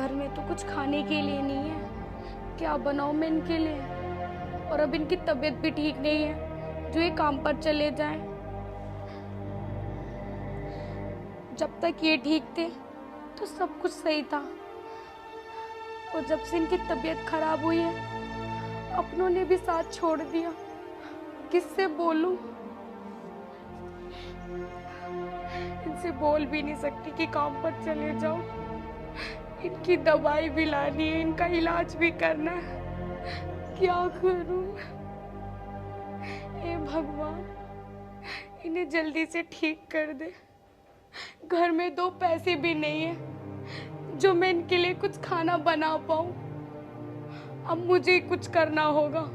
घर में तो कुछ खाने के लिए नहीं है, क्या बनाऊं मैं इनके लिए। और अब इनकी तबीयत भी ठीक नहीं है जो ये काम पर चले जाएं। जब तक ये ठीक थे तो सब कुछ सही था, और जब से इनकी तबीयत खराब हुई है अपनों ने भी साथ छोड़ दिया। किससे बोलूं, इनसे बोल भी नहीं सकती कि काम पर चले जाओ। इनकी दवाई भी लानी है, इनका इलाज भी करना है, क्या करूं। हे भगवान, इन्हें जल्दी से ठीक कर दे। घर में 2 पैसे भी नहीं है जो मैं इनके लिए कुछ खाना बना पाऊं। अब मुझे ही कुछ करना होगा।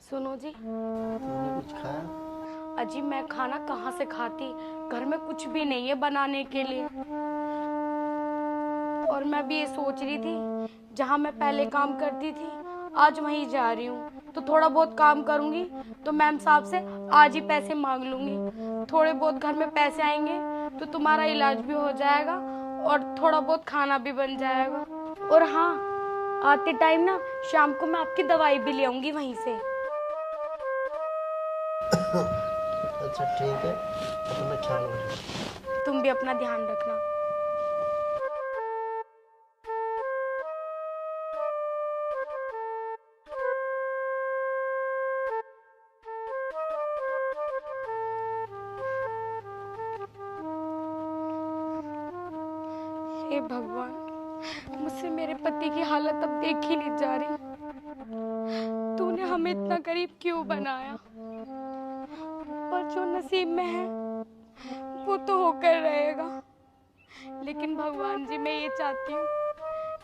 सुनो जी, तुमने कुछ खाया? अजी मैं खाना कहाँ से खाती, घर में कुछ भी नहीं है बनाने के लिए। और मैं भी ये सोच रही थी जहाँ मैं पहले काम करती थी आज वहीं जा रही हूँ, तो थोड़ा बहुत काम करूँगी तो मैम साहब से आज ही पैसे मांग लूँगी। थोड़े बहुत घर में पैसे आएंगे तो तुम्हारा इलाज भी हो जाएगा और थोड़ा बहुत खाना भी बन जाएगा। और हाँ, आते टाइम ना शाम को मैं आपकी दवाई भी ले आऊँगी वहीं से। अच्छा ठीक है, तो मैं ख्याल रखूंगा। तुम भी अपना ध्यान रखना। हे भगवान, मुझसे मेरे पति की हालत अब देखी नहीं जा रही। तूने हमें इतना गरीब क्यों बनाया, पर जो नसीब में है वो तो होकर रहेगा। लेकिन भगवान जी, मैं ये चाहती हूँ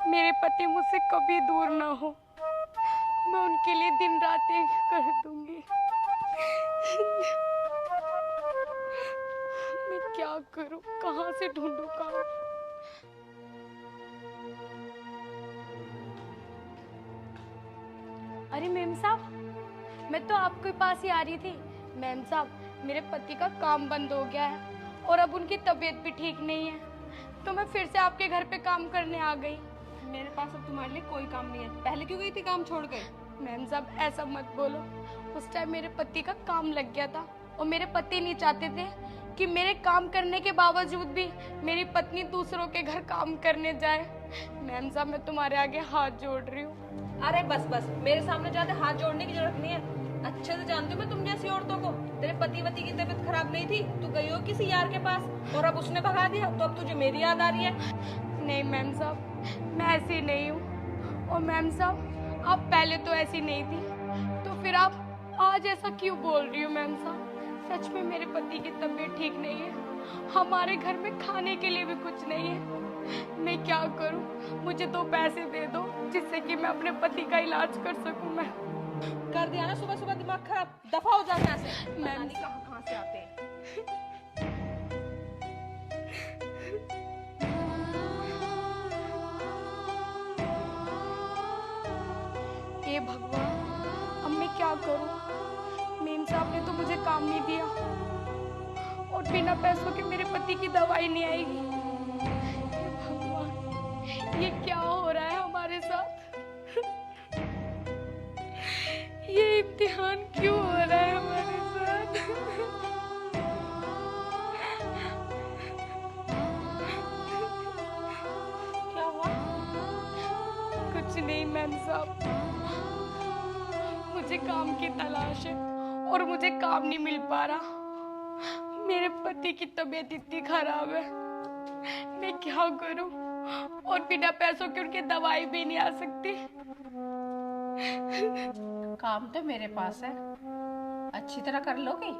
मेरे पति मुझसे कभी दूर ना हो। मैं उनके लिए दिन रात एक कर दूंगी। मैं क्या करूं, कहाँ से ढूंढूं काम। अरे मैम साहब, मैं तो आपके पास ही आ रही थी। मैम साहब, मेरे पति का काम बंद हो गया है और अब उनकी तबीयत भी ठीक नहीं है, तो मैं फिर से आपके घर पे काम करने आ गई। मेरे पास अब तुम्हारे लिए कोई काम नहीं है। पहले क्यों गई थी काम छोड़ के? मैम साहब ऐसा मत बोलो, उस टाइम मेरे पति का काम लग गया था और मेरे पति नहीं चाहते थे कि मेरे काम करने के बावजूद भी मेरी पत्नी दूसरों के घर काम करने जाए। मैम साहब, मैं तुम्हारे आगे हाथ जोड़ रही हूँ। अरे बस बस, मेरे सामने ज्यादा हाथ जोड़ने की जरूरत नहीं है। अच्छे से जानती हूँ मैं तुम जैसी औरतों को। तेरे पति वती की तबीयत खराब नहीं थी, तू गई हो किसी यार के पास और अब उसने भगा दिया, तो अब तुझे मेरी याद आ रही है। नहीं मैम साहब, मैं ऐसी नहीं हूँ। और मैम साहब, आप पहले तो ऐसी नहीं थी, तो फिर आप आज ऐसा क्यों बोल रही हो? मैम साहब, सच में मेरे पति की तबीयत ठीक नहीं है, हमारे घर में खाने के लिए भी कुछ नहीं है। मैं क्या करूं? मुझे 2 पैसे दे दो जिससे कि मैं अपने पति का इलाज कर सकूं। मैं कर दिया ना सुबह सुबह दिमाग खराब, दफा हो जा यहाँ से। पता नहीं कहाँ से आते हैं। हे भगवान, अब मैं क्या करूं? मेम साहब ने तो मुझे काम नहीं दिया और बिना पैसों के मेरे पति की दवाई नहीं आएगी। हे भगवान, ये क्या हो रहा है हमारे साथ? ये इम्तिहान क्यों हो रहा है हमारे साथ? क्या हुआ? कुछ नहीं मैम साहब, मुझे काम की तलाश है और मुझे काम नहीं मिल पा रहा। मेरे पति की तबीयत इतनी खराब है, मैं क्या करूं? और बिना पैसों के उनकी दवाई भी नहीं आ सकती। काम तो मेरे पास है, अच्छी तरह कर लोगी?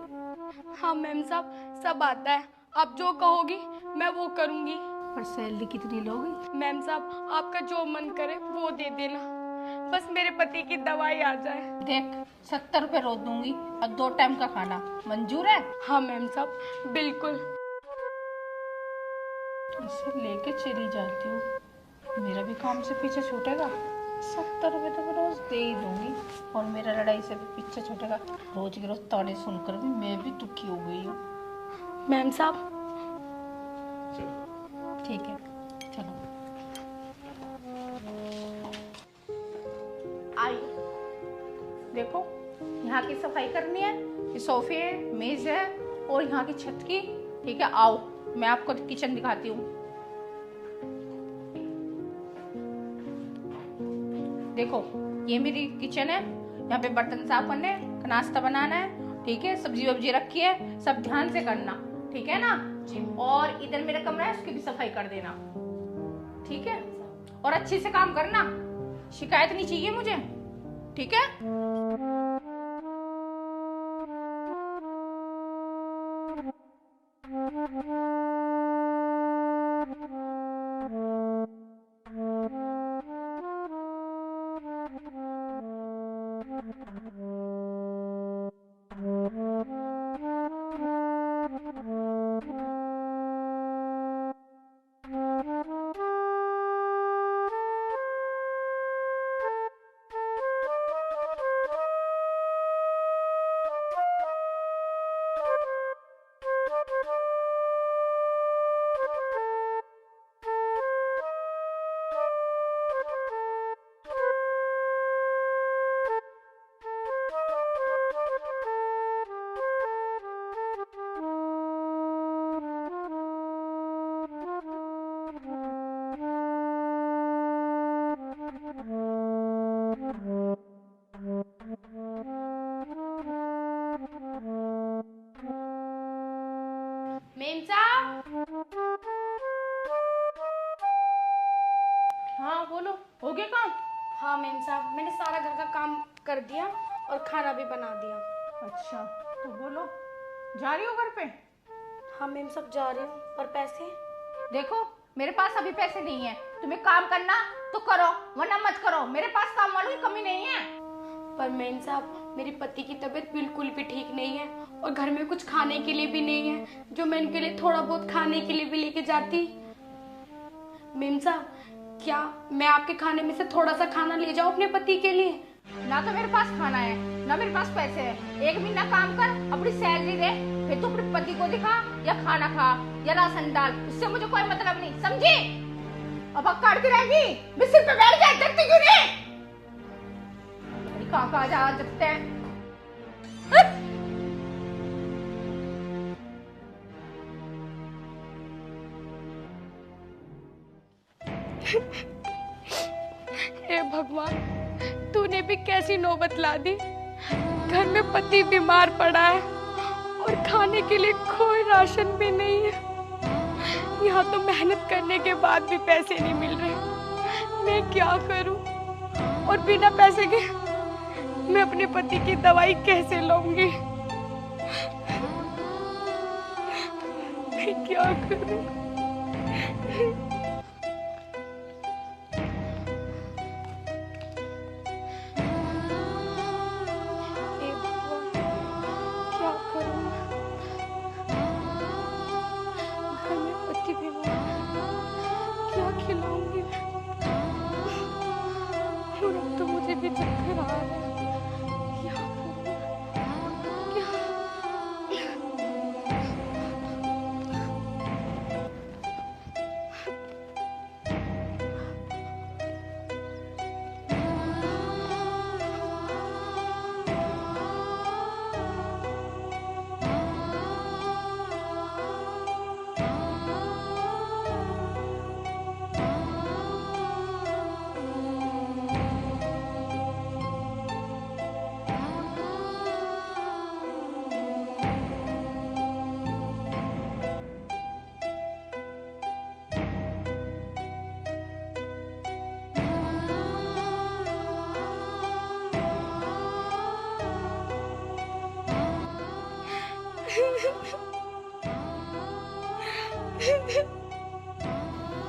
हाँ मैम साहब, सब आता है। आप जो कहोगी मैं वो करूंगी। पर सैलरी कितनी लोगी? मैम साहब, आपका जो मन करे वो दे देना, बस मेरे पति की दवाई आ जाए। देख, 70 रुपए रोज दूंगी और 2 टाइम का खाना, मंजूर है? हाँ मैम साहब, बिल्कुल। इसे लेके चली जाती हूँ, मेरा भी काम से पीछे छूटेगा। 70 रुपए तो मैं रोज दे ही दूंगी और मेरा लड़ाई से भी पीछे छूटेगा। रोज के रोज ताने सुनकर भी मैं भी दुखी हो गई हूँ। मैम साहब ठीक है चलो आइए। देखो यहाँ की सफाई करनी है, ये सोफे है, मेज है और यहाँ की छत की। ठीक है आओ मैं आपको किचन दिखाती हूँ। देखो ये मेरी किचन है, यहाँ पे बर्तन साफ करने, नाश्ता बनाना है। ठीक है सब्जी वब्जी रखी है, सब ध्यान से करना। ठीक है ना जी। और इधर मेरा कमरा है उसकी भी सफाई कर देना। ठीक है और अच्छे से काम करना, शिकायत नहीं चाहिए मुझे। ठीक है मेम साहब। हाँ बोलो हो गया काम? हाँ मेम साहब मैंने सारा घर का काम कर दिया और खाना भी बना दिया। अच्छा तो बोलो जा रही हो घर पे? हाँ मेम साहब जा रही हूँ। और पैसे? देखो मेरे पास अभी पैसे नहीं है, तुम्हें काम करना तो करो वरना मत करो, मेरे पास काम वालों की कमी नहीं है। पर मेम साहब मेरे पति की तबीयत बिल्कुल भी ठीक नहीं है और घर में कुछ खाने के लिए भी नहीं है जो मैं इनके लिए थोड़ा बहुत खाने के लिए भी लेके जाती। मेम साहब क्या मैं आपके खाने में से थोड़ा सा खाना ले जाऊं अपने पति के लिए? ना तो मेरे पास खाना है ना मेरे पास पैसे है। एक महीना काम कर अपनी सैलरी दे, फिर तू अपने पति को दिखा या खाना खा या राशन डाल, उससे मुझे कोई मतलब नहीं, समझी? अब काटती रहेगी, मैं सिर पे बैठ जाए, देखती क्यों नहीं? कहाँ जा सकते हैं? हे भगवान तूने भी कैसी नौबत ला दी। घर में पति बीमार पड़ा है और खाने के लिए कोई राशन भी नहीं है। यहाँ तो मेहनत करने के बाद भी पैसे नहीं मिल रहे। मैं क्या करूं? और बिना पैसे के मैं अपने पति की दवाई कैसे लूंगी? मैं क्या करूं? हे भगवान, क्या करूं मैं? घर में पति बीमार है, क्या खिलाऊंगी मैं? और अब तो मुझे भी चक्कर आ रहा है। क्या करूं? क्या?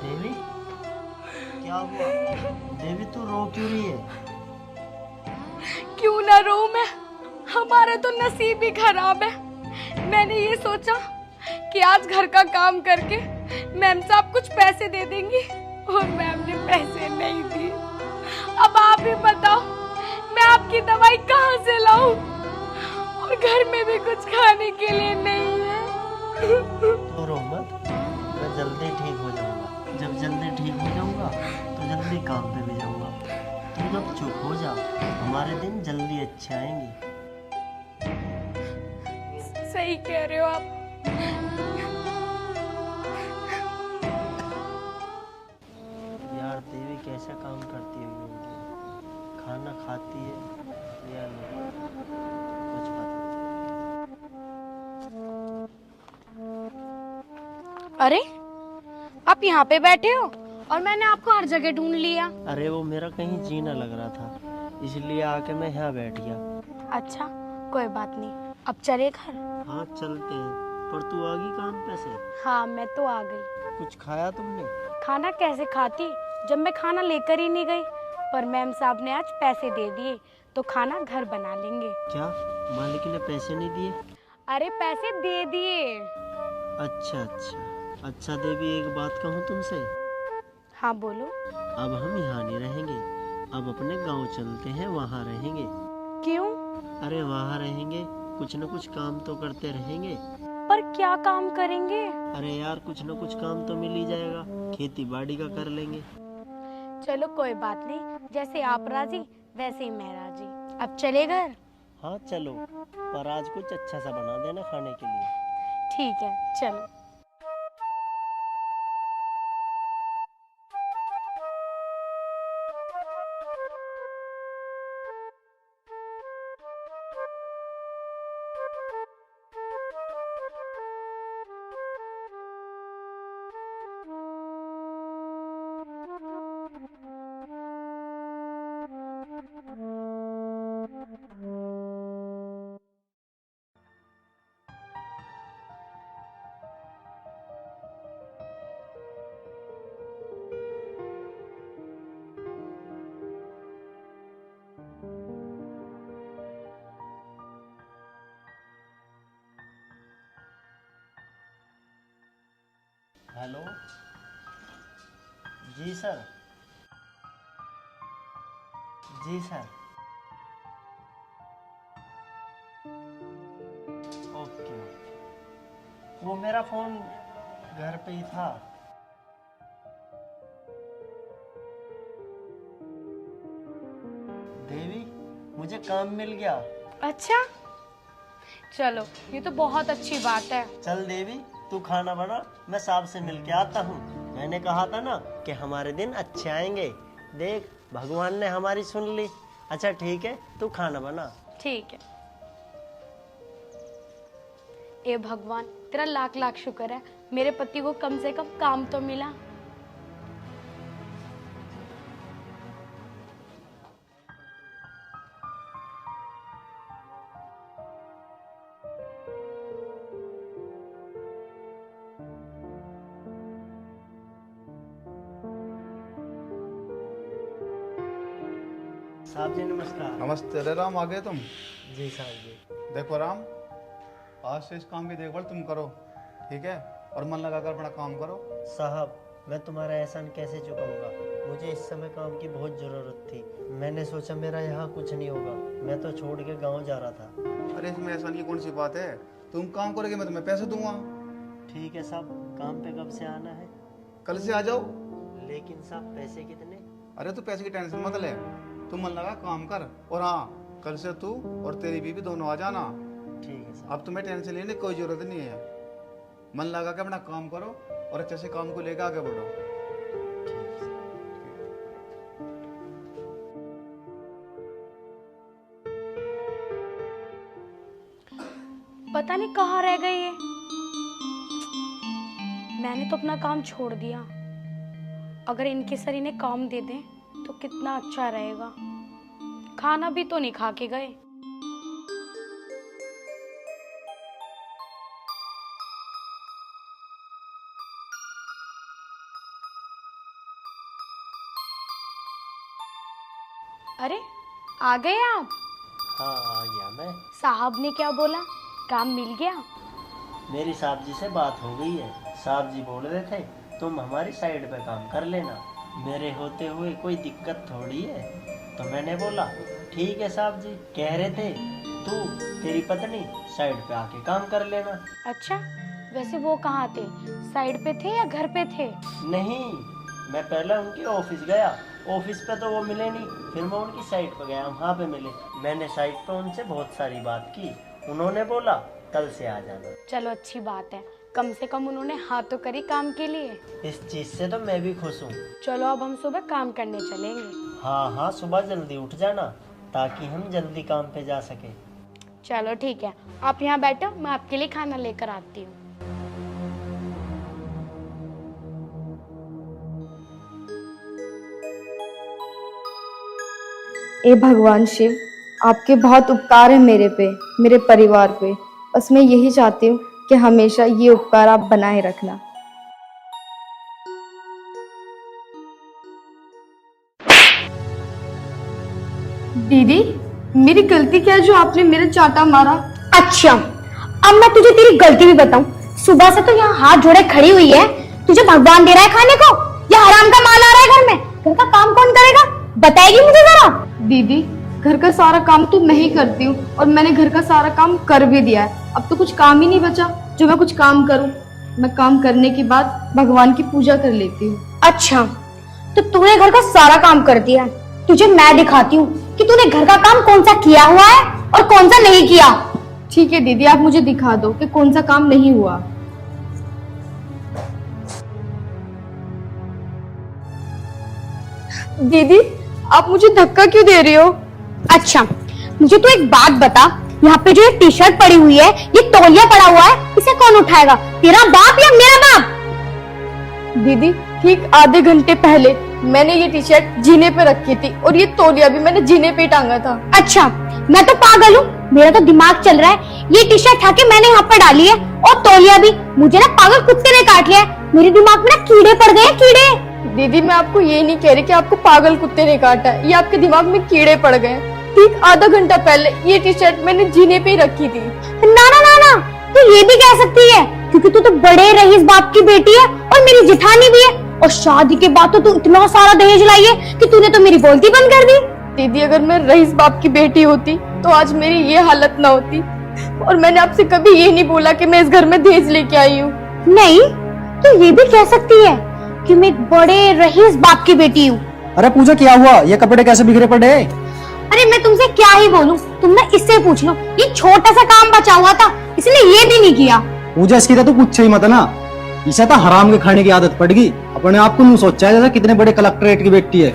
देवी क्या हुआ? देवी तू रो क्यों रही है? क्यों ना रो मैं? हमारा तो नसीब ही खराब है। मैंने ये सोचा कि आज घर का काम करके मैम साहब कुछ पैसे दे देंगी और मैम ने पैसे नहीं दिए। अब आप ही बताओ मैं आपकी दवाई कहाँ से लाऊं? और घर में भी कुछ खाने के लिए नहीं है। तो रो मत, मैं जल्दी ठीक हो जाऊंगा। जब जल्दी ठीक हो जाऊंगा तो जल्दी काम पे भी जाऊंगा। तू जब चुप हो जा, हमारे दिन जल्दी अच्छे आएंगे। सही कह रहे हो आप। यार देवी कैसा काम करती होगी? खाना खाती है या नहीं, कुछ पता नहीं। अरे आप यहाँ पे बैठे हो और मैंने आपको हर जगह ढूंढ लिया। अरे वो मेरा कहीं जीना लग रहा था, इसलिए आके मैं यहाँ बैठ गया। अच्छा कोई बात नहीं, अब चले घर। हाँ चलते हैं, पर तू आ गई काम पे से? हाँ मैं तो आ गई। कुछ खाया तुमने? खाना कैसे खाती जब मैं खाना लेकर ही नहीं गई। पर मैम साहब ने आज पैसे दे दिए तो खाना घर बना लेंगे। क्या मालिक ने पैसे नहीं दिए? अरे पैसे दे दिए। अच्छा अच्छा अच्छा देवी, एक बात कहूँ तुमसे? हाँ बोलो। अब हम यहाँ नहीं रहेंगे, अब अपने गांव चलते हैं, वहाँ रहेंगे। क्यों? अरे वहाँ रहेंगे, कुछ न कुछ काम तो करते रहेंगे। पर क्या काम करेंगे? अरे यार कुछ न कुछ काम तो मिल ही जाएगा, खेती बाड़ी का कर लेंगे। चलो कोई बात नहीं, जैसे आप राजी वैसे ही मैं राजी। अब चले घर। हाँ चलो, पर आज कुछ अच्छा सा बना देना खाने के लिए। ठीक है चलो। हेलो जी सर। जी सर। ओके, वो मेरा फोन घर पे ही था। देवी मुझे काम मिल गया। अच्छा चलो ये तो बहुत अच्छी बात है। चल देवी तू खाना बना, मैं साहब से मिल के आता हूँ। मैंने कहा था ना कि हमारे दिन अच्छे आएंगे। देख भगवान ने हमारी सुन ली। अच्छा ठीक है, तू खाना बना। ठीक है। ए भगवान तेरा लाख लाख शुक्र है, मेरे पति को कम से कम काम तो मिला। साहब जी नमस्कार। नमस्ते। अरे राम, आ गए तुम? जी साहब जी। देखो राम, आज से इस काम की देखभाल तुम करो, ठीक है? और मन लगाकर अपना काम करो। साहब मैं तुम्हारा एहसान कैसे चुकाऊंगा? मुझे इस समय काम की बहुत ज़रूरत थी। मैंने सोचा मेरा यहाँ कुछ नहीं होगा, मैं तो छोड़ के गांव जा रहा था। अरे इसमें एहसान की कौन सी बात है? तुम काम करोगे, मैं तुम्हें पैसे दूंगा। ठीक है साहब, काम पे कब से आना है? कल से आ जाओ। लेकिन साहब पैसे कितने? अरे तू पैसे की टेंशन मत ले, तू मन लगा काम कर। और हाँ, कल से तू और तेरी बीवी दोनों आ जाना। ठीक है साहब। अब तुम्हें टेंशन लेने की कोई जरूरत नहीं है। मन लगा के अपना काम करो और अच्छे से काम को लेकर आगे बढ़ो। पता नहीं कहाँ रह गए ये। मैंने तो अपना काम छोड़ दिया। अगर इनके सर इन्हें काम दे दें तो कितना अच्छा रहेगा। खाना भी तो नहीं खा के गए। अरे आ गए आप? हाँ आ गया मैं। साहब ने क्या बोला? काम मिल गया? मेरी साहब जी से बात हो गई है। साहब जी बोल रहे थे तुम हमारी साइड पे काम कर लेना। मेरे होते हुए कोई दिक्कत थोड़ी है। तो मैंने बोला ठीक है साहब जी, कह रहे थे तू तेरी पत्नी साइड पे आके काम कर लेना। अच्छा, वैसे वो कहाँ थे? साइड पे थे या घर पे थे? नहीं, मैं पहले उनके ऑफिस गया, ऑफिस पे तो वो मिले नहीं, फिर मैं उनकी साइट पे गया, वहाँ पे मिले। मैंने साइट पे उनसे बहुत सारी बात की, उन्होंने बोला कल से आ जाना। चलो अच्छी बात है, कम से कम उन्होंने हाँ तो करी काम के लिए। इस चीज से तो मैं भी खुश हूँ। चलो अब हम सुबह काम करने चलेंगे। हाँ हाँ, सुबह जल्दी उठ जाना ताकि हम जल्दी काम पे जा सके। चलो ठीक है, आप यहाँ बैठो, मैं आपके लिए खाना लेकर आती हूँ। ए भगवान शिव, आपके बहुत उपकार है मेरे पे, मेरे परिवार पे। बस मैं यही चाहती हूँ कि हमेशा ये उपकार आप बनाए रखना। दीदी, मेरी गलती क्या है जो आपने मेरे चाटा मारा? अच्छा, अब मैं तुझे तेरी गलती भी बताऊं। सुबह से तो यहाँ हाथ जोड़े खड़ी हुई है, तुझे भगवान दे रहा है खाने को या हराम का माल आ रहा है घर में? घर का काम कौन करेगा, बताएगी मुझे जरा? दीदी, घर का सारा काम तो मैं ही करती हूँ और मैंने घर का सारा काम कर भी दिया है। अब तो कुछ काम ही नहीं बचा जो मैं कुछ काम करूँ। मैं काम करने के बाद भगवान की पूजा कर लेती हूँ। अच्छा, तो तूने घर का सारा काम कर दिया है, तुझे मैं दिखाती हूँ कि तूने घर का काम कौन सा किया हुआ है और कौन सा नहीं किया। ठीक है दीदी, आप मुझे दिखा दो कि कौन सा काम नहीं हुआ। दीदी, आप मुझे धक्का क्यों दे रही हो? अच्छा, मुझे तू एक बात बता, यहाँ पे जो ये टी शर्ट पड़ी हुई है, ये तौलिया पड़ा हुआ है, इसे कौन उठाएगा, तेरा बाप या मेरा बाप? दीदी, ठीक आधे घंटे पहले मैंने ये टी शर्ट जीने पे रखी थी और ये तौलिया भी मैंने जीने पे टांगा था। अच्छा, मैं तो पागल हूँ, मेरा तो दिमाग चल रहा है। ये टी शर्ट उठा के मैंने यहाँ पर डाली है और तौलिया भी मुझे ना पागल कुत्ते ने काट लिया है। मेरे दिमाग में ना कीड़े पड़ गए हैं, कीड़े। दीदी, मैं आपको ये नहीं कह रही कि आपको पागल कुत्ते ने काटा है, ये आपके दिमाग में कीड़े पड़ गए। ठीक आधा घंटा पहले ये टी शर्ट मैंने जीने पे ही रखी थी। ना ना ना ना, तू ये भी कह सकती है क्योंकि तू तो बड़े रईस बाप की बेटी है और मेरी जिठानी भी है, और शादी के बाद तो तू इतना सारा दहेज लाई है कि तूने तो मेरी बोलती बंद कर दी। दीदी, अगर मैं रईस बाप की बेटी होती तो आज मेरी ये हालत ना होती, और मैंने आपसे कभी ये नहीं बोला कि मैं इस घर में दहेज लेके आई हूँ। नहीं, तू ये भी कह सकती है कि मैं एक बड़े रईस बाप की बेटी हूँ। अरे पूजा, क्या हुआ? ये कपड़े कैसे बिखरे पड़े? अरे मैं तुमसे क्या ही बोलूं, तुम ना इससे पूछ लो, ये छोटा सा काम बचा हुआ था इसलिए ये भी नहीं किया। पूजा, इसकी तो पूछे ही मत ना, इसे तो हराम के खाने की आदत पड़ गई। अपने आप को नहीं सोचा है जैसे कितने बड़े कलेक्टरेट की बेटी है।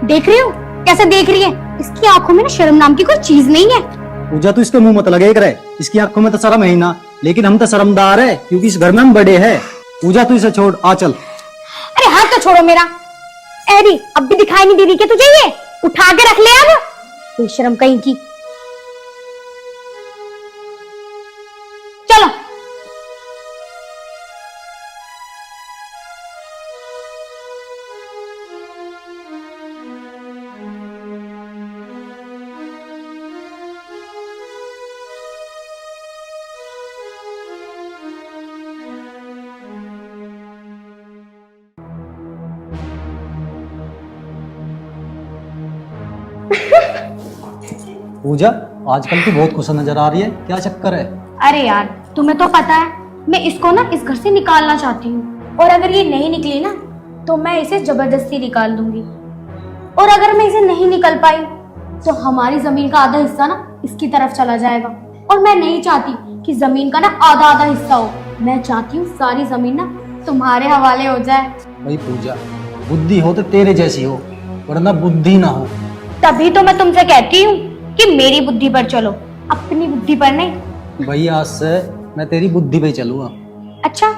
देख रही हो कैसे देख रही है, इसकी आंखों में ना शर्म नाम की कोई चीज नहीं है। पूजा, तू इसके मुंह मत लगे करे, इसकी आंखों में तो शर्म है ही ना, लेकिन हम तो शर्मदार है क्योंकि इस घर में हम बड़े हैं। पूजा, तू इसे छोड़, आ चल। अरे हाथ तो छोड़ो मेरा। एरी, अब भी दिखाई नहीं दे रही क्या तुझे? ये उठा के रख ले अब, बेशरम कहीं की। चलो। पूजा, आजकल तू बहुत खुश नजर आ रही है, क्या चक्कर है? अरे यार, तुम्हें तो पता है मैं इसको ना इस घर से निकालना चाहती हूँ, और अगर ये नहीं निकली ना तो मैं इसे जबरदस्ती निकाल दूंगी, और अगर मैं इसे नहीं निकल पाई तो हमारी जमीन का आधा हिस्सा ना इसकी तरफ चला जाएगा, और मैं नहीं चाहती कि जमीन का ना आधा आधा हिस्सा हो। मैं चाहती हूँ सारी जमीन ना तुम्हारे हवाले हो जाए। भाई पूजा, बुद्धि हो तो तेरे जैसी हो, वरना बुद्धि ना हो। तभी तो मैं तुमसे कहती हूँ कि मेरी बुद्धि पर चलो, अपनी बुद्धि पर नहीं। भाई, आज से मैं तेरी बुद्धि पे चलूंगा। अच्छा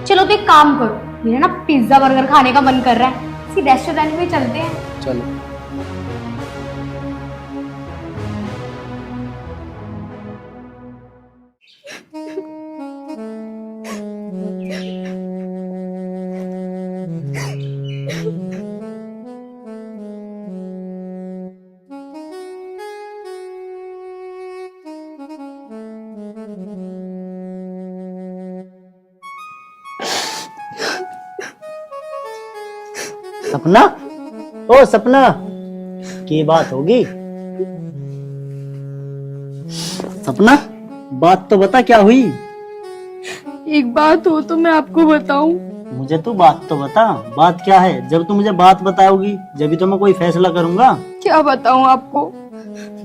चलो, तो एक काम करो, मेरा ना पिज्जा बर्गर खाने का मन कर रहा है, किसी रेस्टोरेंट में चलते हैं। चलो। सपना, ओ सपना, की बात होगी? सपना, बात तो बता, क्या हुई? एक बात हो तो मैं आपको बताऊं। मुझे तू बात तो बता, बात क्या है? जब तू मुझे बात बताओगी जब तो मैं कोई फैसला करूंगा। क्या बताऊं आपको,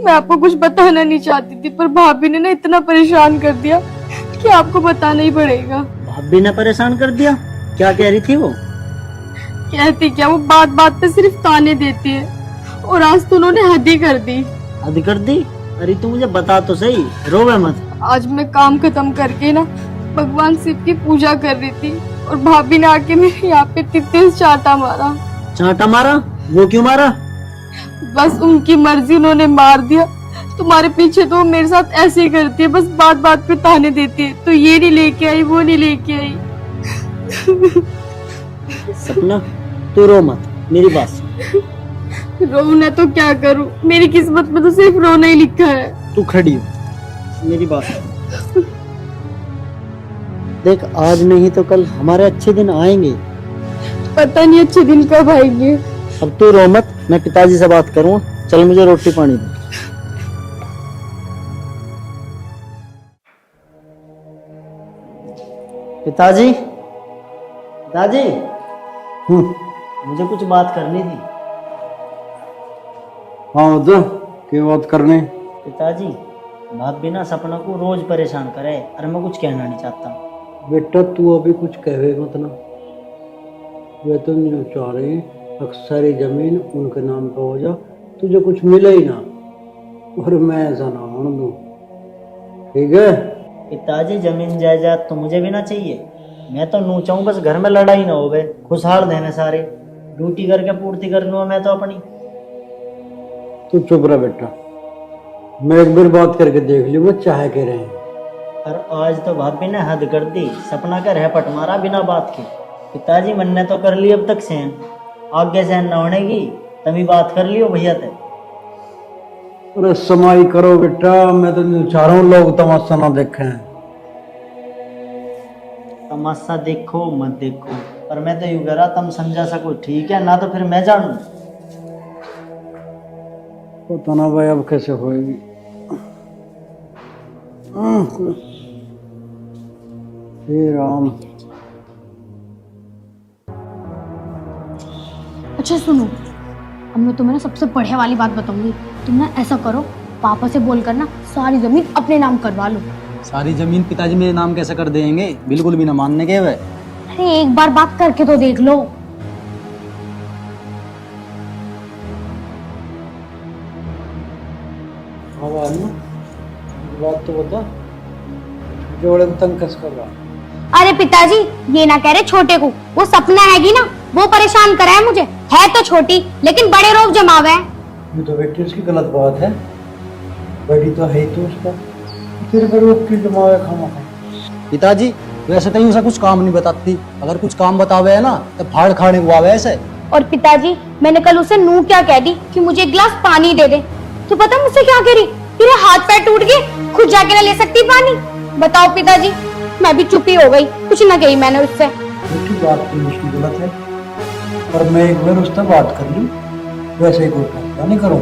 मैं आपको कुछ बताना नहीं चाहती थी, पर भाभी ने ना इतना परेशान कर दिया कि आपको बताना ही पड़ेगा। भाभी ने परेशान कर दिया? क्या कह रही थी वो? कहती क्या, वो बात बात पे सिर्फ ताने देती है, और आज तो उन्होंने हद ही कर दी। हद कर दी? अरे तू मुझे बता तो सही, रोवे मत। आज मैं काम खत्म करके ना भगवान शिव की पूजा कर रही थी, और भाभी ने आके मेरे यहाँ पे तेज चांटा मारा। चांटा मारा? वो क्यों मारा? बस उनकी मर्जी, उन्होंने मार दिया। तुम्हारे पीछे तो वो मेरे साथ ऐसे ही करती है, बस बात बात पे ताने देती है, तो ये नहीं लेके आई, वो नहीं लेके आई। सपना, तू रो मत, मेरी बात सुन। रोना तो क्या करूं, मेरी किस्मत में तो सिर्फ रोना ही लिखा है। तू खड़ी हो, मेरी बात सुन। देख, आज नहीं तो कल हमारे अच्छे दिन आएंगे। पता नहीं अच्छे दिन कब आएंगे। अब तू रो मत, मैं पिताजी से बात करूँ। चल मुझे रोटी पानी दे। पिताजी, पिताजी, मुझे कुछ बात करनी थी। हाँ तो क्या बात करने? पिताजी, भाभी ना सपना को रोज परेशान करे, और मैं कुछ कहना नहीं चाहता। बेटा तू अभी कुछ कहे मत ना, वे तो नहीं चाह रहे अक्सर जमीन उनके नाम पे हो जा, तुझे कुछ मिले ही ना, और मैं ऐसा ना होने दूं, ठीक है? पिताजी, जमीन जायदाद तो मुझे भी ना चाहिए। मैं तो नू चाहूँ बस घर में लड़ाई ना हो गए, खुशहाल रहने सारे, ड्यूटी करके पूर्ति कर लूँ मैं तो अपनी। तू चुप रह बेटा, मैं एक बार बात करके देख ली, वो चाहे कह रहे हैं। और आज तो भाभी ने हद कर दी, सपना का रहपट मारा बिना बात के। पिताजी, मन ने तो कर ली अब तक सहन, आगे सहन न होने की, तभी बात कर लियो भैया ते। अरे समाई करो बेटा, मैं तो नहीं चाह रहा हूँ लोग तमाशा ना देखें। तमाशा देखो मत देखो, पर मैं तो यूं कह रहा तुम समझा सको, ठीक है ना? तो फिर मैं जानू। पता ना भाई अब कैसे होएगी। हे राम। अच्छा सुनो, अब मैं तुम्हें ना सबसे बढ़िया वाली बात बताऊंगी। तुम ना ऐसा करो, पापा से बोलकर ना सारी जमीन अपने नाम करवा लो। सारी जमीन पिताजी मेरे नाम कैसे कर देंगे? बिल्कुल भी ना मानने के वे। अरे एक बार बात करके तो देख लो। बात तो बता, जोड़े में तंग कस कर रहा। अरे पिताजी, ये ना कह रहे छोटे को, वो सपना हैगी ना, वो परेशान करा है मुझे। है तो छोटी, लेकिन बड़े रोग जमावे हैं। ये तो बेटी उसकी गलत बात है, बड़ी तो है ही तो उसका, तेरे पर रोक क्यों जमावे खामा? पिताजी वैसे तो उसे कुछ काम नहीं बताती, अगर कुछ काम बतावे है ना तो फाड़ खाने को आवे ऐसे। और पिताजी, मैंने कल उसे नू क्या कह दी कि मुझे एक गिलास पानी दे दे, तो पता मुझसे क्या करी? तेरे हाथ पैर टूट गए, खुद जाके ना ले सकती पानी? बताओ पिताजी, मैं भी चुप ही हो गई, कुछ ना कही मैंने उससे। बेटी बात तो उसकी गलत है, और मैं एक बार उससे बात कर लूं, वैसे ही कोई फैसला नहीं करूं।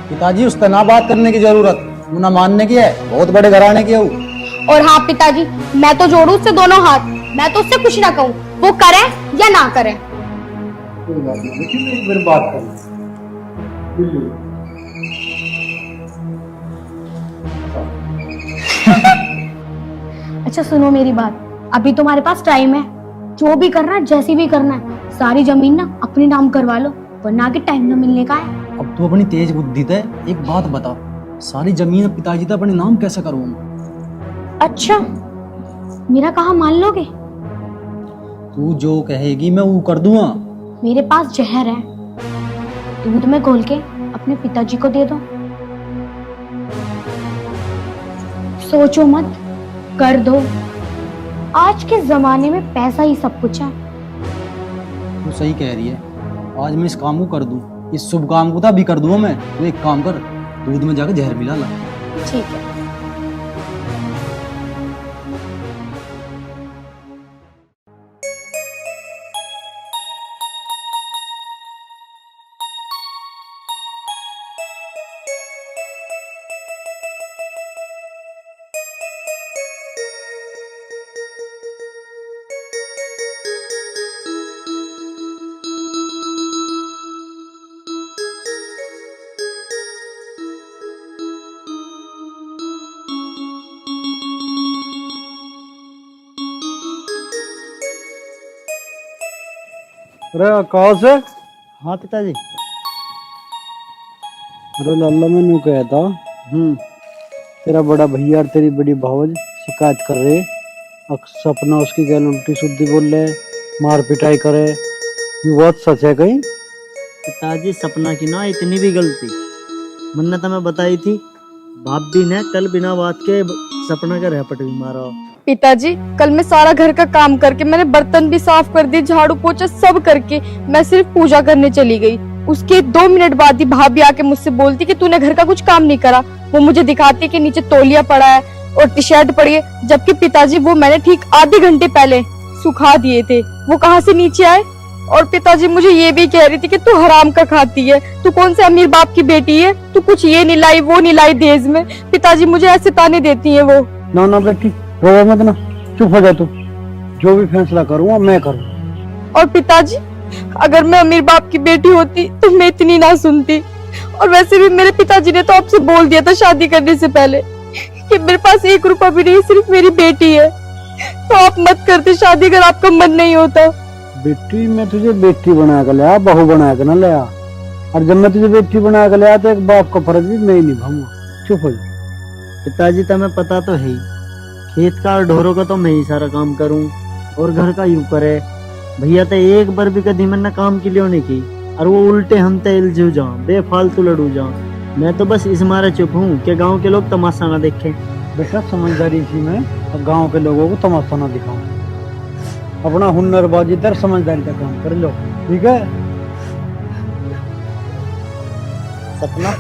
पिताजी उससे ना बात करने की जरूरत, वो ना मानने की है, बहुत बड़े घराने की है वो। और हाँ पिताजी, मैं तो जोड़ू उससे दोनों हाथ, मैं तो उससे कुछ ना कहूँ, वो करे या ना करे। कोई बात नहीं बेटी, मैं एक बार बात कर लूं। अच्छा सुनो मेरी बात, अभी तुम्हारे पास टाइम है, जो भी करना है, जैसी भी करना है, सारी जमीन ना अपने नाम करवा लो, वरना आगे टाइम न मिलने का है। अब तू अपनी तेज बुद्धि से एक बात बता, सारी जमीन पिताजी तो अपने नाम कैसे करूँ? अच्छा, मेरा कहा मान लोगे? तू जो कहेगी मैं वो कर दूंगा। मेरे पास जहर है, दूध में घोल के अपने पिताजी को दे दो। सोचो मत, कर दो। आज के जमाने में पैसा ही सब कुछ है। तू सही कह रही है, आज मैं इस काम को कर दूं, इस शुभ काम को तो अभी कर दूंगा मैं। तू एक काम कर, दूध में जाकर जहर मिला ला। ठीक है। अरे आकाश है। हाँ पिताजी। अरे लाला मैंने कहा था तेरा बड़ा भैया और तेरी बड़ी भावज शिकायत कर रहे, सपना उसकी गैल उल्टी सुद्धी बोल रहे, मार पिटाई करे। ये बात सच है कहीं? पिताजी सपना की ना इतनी भी गलती, मन्नत हमें बताई थी, भाभी ने कल बिना बात के सपना का रैपट भी मारा। पिताजी कल मैं सारा घर का काम करके, मैंने बर्तन भी साफ कर दिए, झाड़ू पोछा सब करके मैं सिर्फ पूजा करने चली गई। उसके 2 मिनट बाद ही भाभी आके मुझसे बोलती कि तूने घर का कुछ काम नहीं करा। वो मुझे दिखाती कि नीचे तौलिया पड़ा है और टी शर्ट पड़ी है, जबकि पिताजी वो मैंने ठीक आधे घंटे पहले सुखा दिए थे। वो कहाँ से नीचे आए? और पिताजी मुझे ये भी कह रही थी कि तू हराम का खाती है, तू कौन से अमीर बाप की बेटी है, तू कुछ ये नहीं लाई वो नहीं लाई दहेज में। पिताजी मुझे ऐसे ताने देती है वो। ना ना बेटी रो मत ना, चुप हो जा तू, जो भी फैसला करूँगा मैं करूँ। और पिताजी अगर मैं अमीर बाप की बेटी होती तो मैं इतनी ना सुनती। और वैसे भी मेरे पिताजी ने तो आपसे बोल दिया था शादी करने से पहले कि मेरे पास 1 रुपया भी नहीं, सिर्फ मेरी बेटी है, तो आप मत करते शादी अगर आपका मन नहीं होता। बेटी मैं तुझे बेटी बना कर लिया, बहू बना कर ना लिया, और जब मैं तुझे बेटी बना कर लिया तो एक बाप का फर्ज भी मैं ही निभाऊंगा। चुप हो जा। पिताजी तुम्हें पता तो है ही, खेत का और ढोरों का तो मैं ही सारा काम करूं और घर का यूं करे। भैया तो एक बार भी कभी मैंने काम के लिए नहीं की, और वो उल्टे हम तो इलझू जाऊं, बेफालतू लड़ू जाऊं। मैं तो बस इस मारे चुप हूँ कि गांव के लोग तमाशा ना देखें। बेटा समझदारी थी मैं, अब गांव के लोगों को तमाशा ना दिखाऊं, अपना हुनरबाजी तर समझदारी का काम कर लो, ठीक है? सपना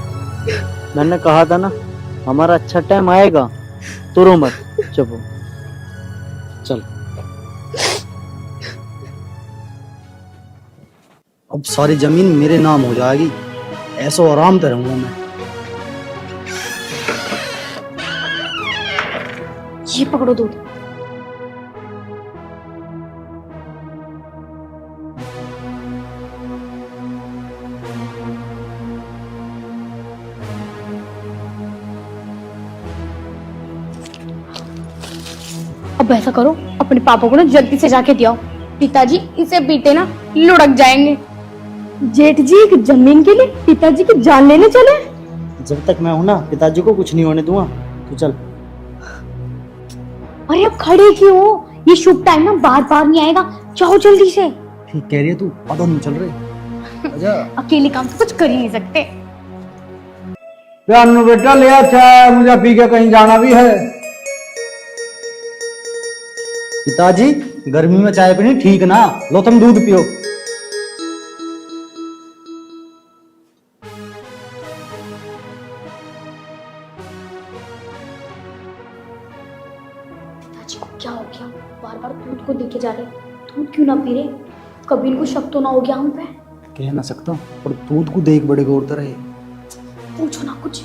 मैंने कहा था ना हमारा अच्छा टाइम आएगा, तो रो मत, चुप हो, चल। अब सारी जमीन मेरे नाम हो जाएगी, ऐसो आराम से रहूंगा मैं। ये पकड़ो दूध। अब ऐसा करो, अपने पापा को ना जल्दी से जाके दियो, पिताजी इसे पीटे ना लुढ़क जाएंगे। जेठ जी एक जमीन के लिए पिताजी की जान लेने चले? जब तक मैं हूं ना पिताजी को कुछ नहीं होने दूंगा, तू चल। अरे अब खड़े क्यों हो? ये शुभ टाइम ना बार बार नहीं आएगा, जाओ जल्दी से। ठीक कह रही है तू, पता नहीं चल रही। आजा। अकेले काम तो कुछ कर ही नहीं सकते। जानू बेटा ले अच्छा, मुझे पी के कहीं जाना भी है। पिताजी गर्मी में चाय पीनी ठीक ना, लो तुम दूध पियो। पिताजी को क्या हो गया? बार बार दूध को देखे जा रहे, दूध क्यों ना पी रहे? कभी इनको शक तो ना हो गया हम पे? कह ना सकता, पर दूध को देख बड़े गौर रहे। पूछो ना कुछ।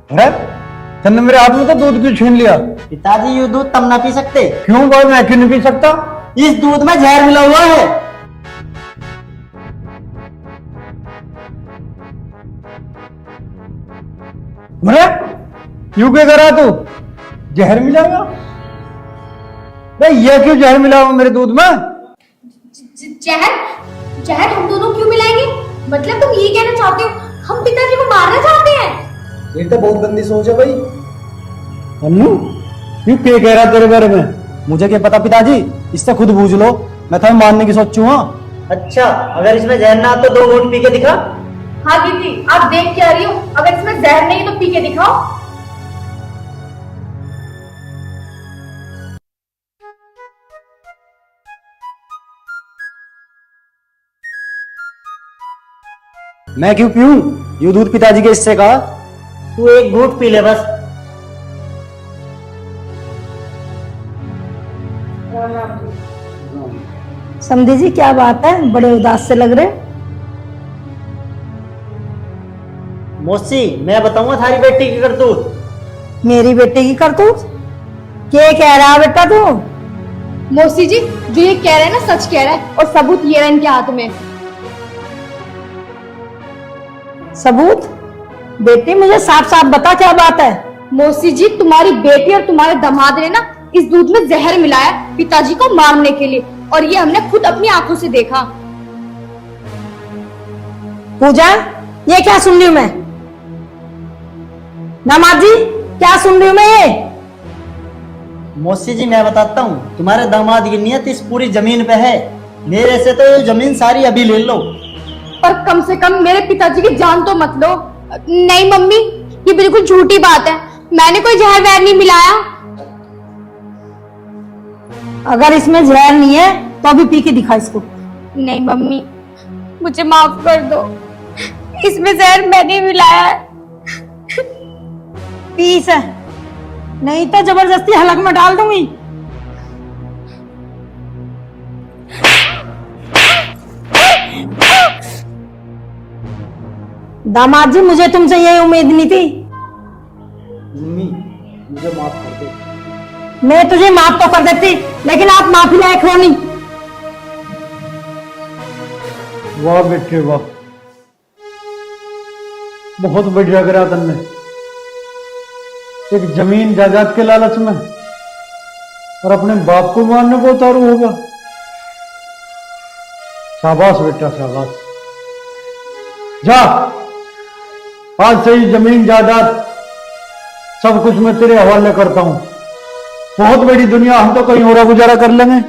अरे तन्ने मेरे हाथ में तो दूध क्यों छीन लिया? पिताजी ये दूध तुम ना पी सकते? क्यों भाई, मैं क्यों नहीं पी सकता? इस दूध में जहर मिला हुआ है। अरे क्यों क्या करा तू? जहर मिला हुआ? भाई ये क्यों जहर मिला हुआ मेरे दूध में? जहर? जहर हम दोनों क्यों मिलाएंगे? मतलब तुम ये कहना चाहते हो हम पिताजी को मारना चाहते हैं? ये तो बहुत गंदी सोच है भाई। अन्नू क्यों क्या कह रहा तेरे बारे में? मुझे क्या पता पिताजी, इससे खुद बूझ लो, मैं तुम्हें मारने की सोचू। हाँ अच्छा, अगर इसमें जहर ना तो 2 घूंट पी के दिखा। हाँ दीदी आप देख क्या रही हो? अगर इसमें जहर नहीं तो पी के दिखाओ। मैं क्यों पीऊं? ये दूध पिताजी के हिस्से का। तू 1 घूंट पी ले बस। समझी जी क्या बात है, बड़े उदास से लग रहे। मौसी मैं बताऊंगा थारी बेटी की करतूत। मेरी बेटे की करतूत? क्या कह रहा है बेटा तू? मौसी जी जो ये कह रहे हैं ना सच कह रहा है, और सबूत ये रहा इनके हाथ में। सबूत? बेटी मुझे साफ साफ बता क्या बात है। मौसी जी, तुम्हारी बेटी और तुम्हारे दामाद ने ना इस दूध में जहर मिलाया पिताजी को मारने के लिए, और ये हमने खुद अपनी आंखों से देखा। पूजा, ये क्या सुन रही हूँ मैं? दामाद जी, क्या सुन रही हूँ मैं ये? मौसी जी मैं बताता हूँ, तुम्हारे दामाद की नियत इस पूरी जमीन पे है। मेरे से तो ये जमीन सारी अभी ले लो। पर कम से कम मेरे पिताजी की जान तो मत लो। नहीं मम्मी, ये बिल्कुल झूठी बात है, मैंने कोई जहर वहर नहीं मिलाया। अगर इसमें जहर नहीं है तो अभी पी के दिखा इसको। नहीं मम्मी, मुझे माफ कर दो, इसमें जहर मैंने मिलाया है। पी से, नहीं तो जबरदस्ती हलक में डाल दूंगी। दामाद जी, मुझे तुमसे ये उम्मीद नहीं थी। मम्मी मुझे माफ कर दो। मैं तुझे माफ तो कर देती, लेकिन आप माफी लायक हो नहीं। वाह बेटे वाह, बहुत बढ़िया करा तुमने। एक जमीन जायदाद के लालच में और अपने बाप को मारने को उतारू होगा। शाबाश बेटा शाबाश। जा, आज से ही जमीन जायदाद सब कुछ मैं तेरे हवाले करता हूं। बहुत बड़ी दुनिया, हम तो कहीं और गुजारा कर लेंगे,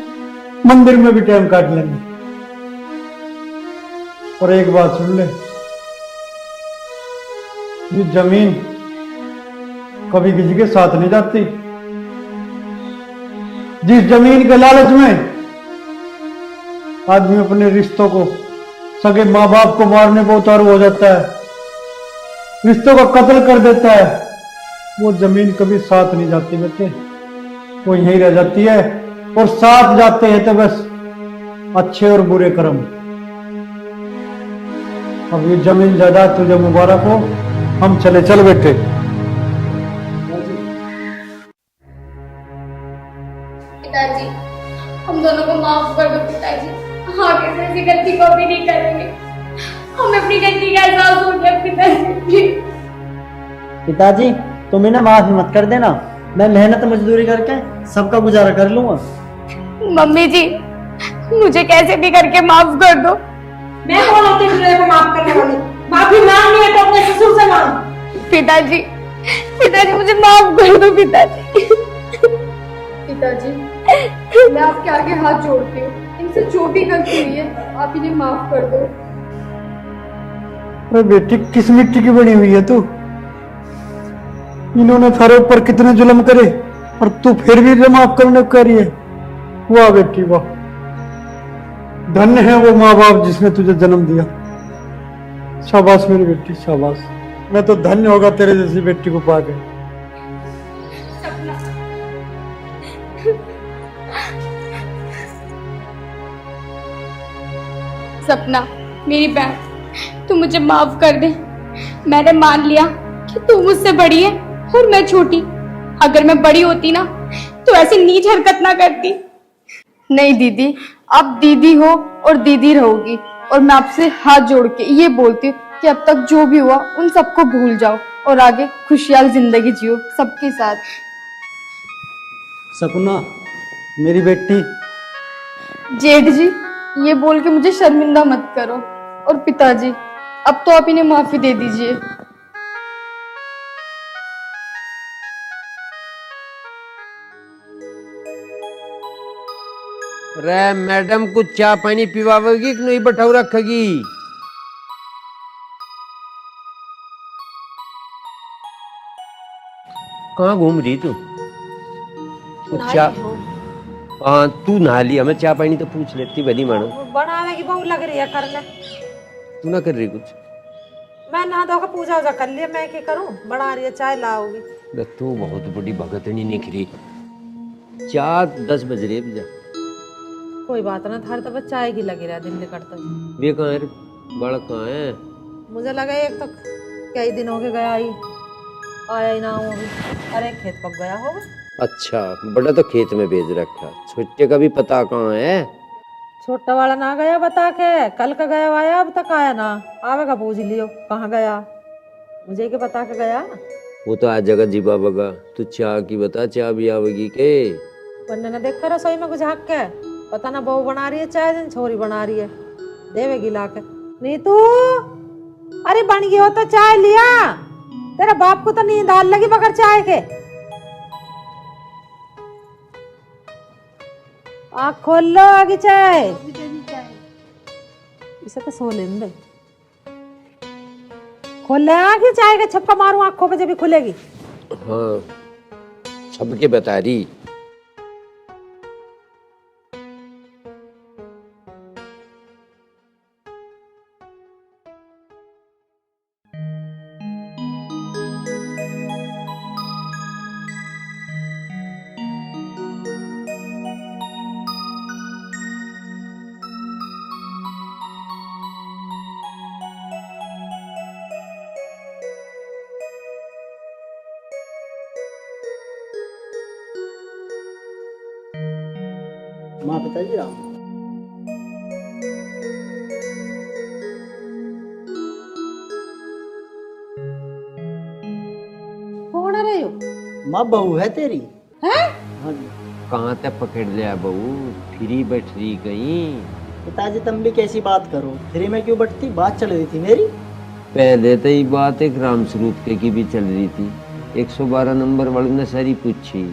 मंदिर में भी टाइम काट लेंगे। और एक बात सुन ले, ये जमीन कभी किसी के साथ नहीं जाती। जिस जमीन के लालच में आदमी अपने रिश्तों को, सगे माँ बाप को मारने को उतारू हो जाता है, रिश्तों का कत्ल कर देता है, वो जमीन कभी साथ नहीं जाती बेटे, वो यहीं रह जाती है। और साथ जाते हैं तो बस अच्छे और बुरे कर्म। अब ये जमीन जायदाद तुझे मुबारक हो, हम चले। चल बेटे। पिताजी, हम दोनों को माफ कर दो पिताजी, आगे से ऐसी गलती को भी नहीं करेंगे। हमें अपनी गलती का एहसास हो गया पिताजी। पिताजी तुम इन्हें माफ मत कर देना, मैं मेहनत मजदूरी करके सबका गुजारा कर लूंगा। मम्मी जी, मुझे कैसे भी करके माफ कर दो। मैं कौन होती हूँ तुझे माफ करने वाली? माफी मांगनी है तो अपने ससुर से मांग। पिताजी, पिताजी मुझे माफ कर दो पिताजी। पिताजी, मैं आपके आगे हाथ जोड़ती हूँ, इनसे जो भी गलती हुई है आप इन्हें माफ कर दो। अरे बेटी, किस मिट्टी की बनी हुई है तू? इन्होंने थारे ऊपर कितने जुल्म करे और तू फिर भी माफ करने को कह रही है। वाह बेटी वाह, धन्य है वो माँ बाप जिसने तुझे जन्म दिया। शाबाश मेरी बेटी शाबाश, मैं तो धन्य होगा तेरे जैसी बेटी को पाके। सपना, मेरी बहन, तू मुझे माफ कर दे। मैंने मान लिया कि तू मुझसे बड़ी है और मैं छोटी। अगर मैं बड़ी होती ना तो ऐसी नीच हरकत ना करती। नहीं दीदी, आप दीदी हो और दीदी रहोगी, और मैं आपसे हाथ जोड़ के ये बोलती हूँ कि अब तक जो भी हुआ उन सबको भूल जाओ और आगे खुशहाल जिंदगी जियो सबके साथ। सपना मेरी बेटी। जेठ जी, ये बोल के मुझे शर्मिंदा मत करो। और पिताजी, अब तो आप इन्हें माफी दे दीजिए। रे मैडम, कुछ चाय पानी पिवाओगी कि नहीं बैठाऊ रखेगी? कहाँ घूम रही तू? हाँ तू नहा ली, हमें चाय पानी तो पूछ लेती भली मानो। बनाने की बहुत लग रही है, कर ले। तू ना कर रही कुछ? मैं नहा धोकर पूजा वूजा कर लिया, मैं क्या करूं? बना रही है चाय, लाओगी? तू बहुत बड़ी भगतनी निकली। 4:10 बज रही है। कोई बात ना, थार तो बस चाय की लगी रहा दिन निकलता। वे कहाँ है? बड़ा कहाँ है? मुझे लगा एक तो कई दिन हो गए गया ही, आया ही ना हो अभी। अरे खेत पक गया होगा। अच्छा, बड़ा तो खेत में भेज रखा। छोटे का भी पता कहाँ है? छोटा वाला ना गया बता के, कल का गया आया, अब तक आया ना। आवेगा पूछ लियो कहाँ गया, मुझे के बता के गया। वो तो आ जाएगा जीबा बगा। तू चाह की बता, चाह भी आवेगी के? वरना ना देख कर रसोई में कुछ हक के, पता ना बहू बना रही है चाय, दिन छोरी बना रही है, देवेगी ला के। नीतू, अरे बन गई हो तो चाय लिया, तेरा बाप को तो नींद आने लगी बगैर चाय के। आँख खोल लो, आगे चाय। इसे तो सो लेने दे, खोल ले आँख, चाय का छप्पा मारूं आँखों पे जब भी खुलेगी। हाँ, सबके बता रही। माँ पिताजी राम। कौन आ रहे हो? माँ बहू है तेरी। हैं? हाँ जी। कहाँ तक पकड़ लिया बहू, फ्री बैठ रही कहीं? पिताजी तुम भी कैसी बात करो, फ्री में क्यों बैठती, बात चल रही थी मेरी। पहले तो ये बात एक राम स्वरूप के की भी चल रही थी। 112 नंबर वाले ने सारी पूछी,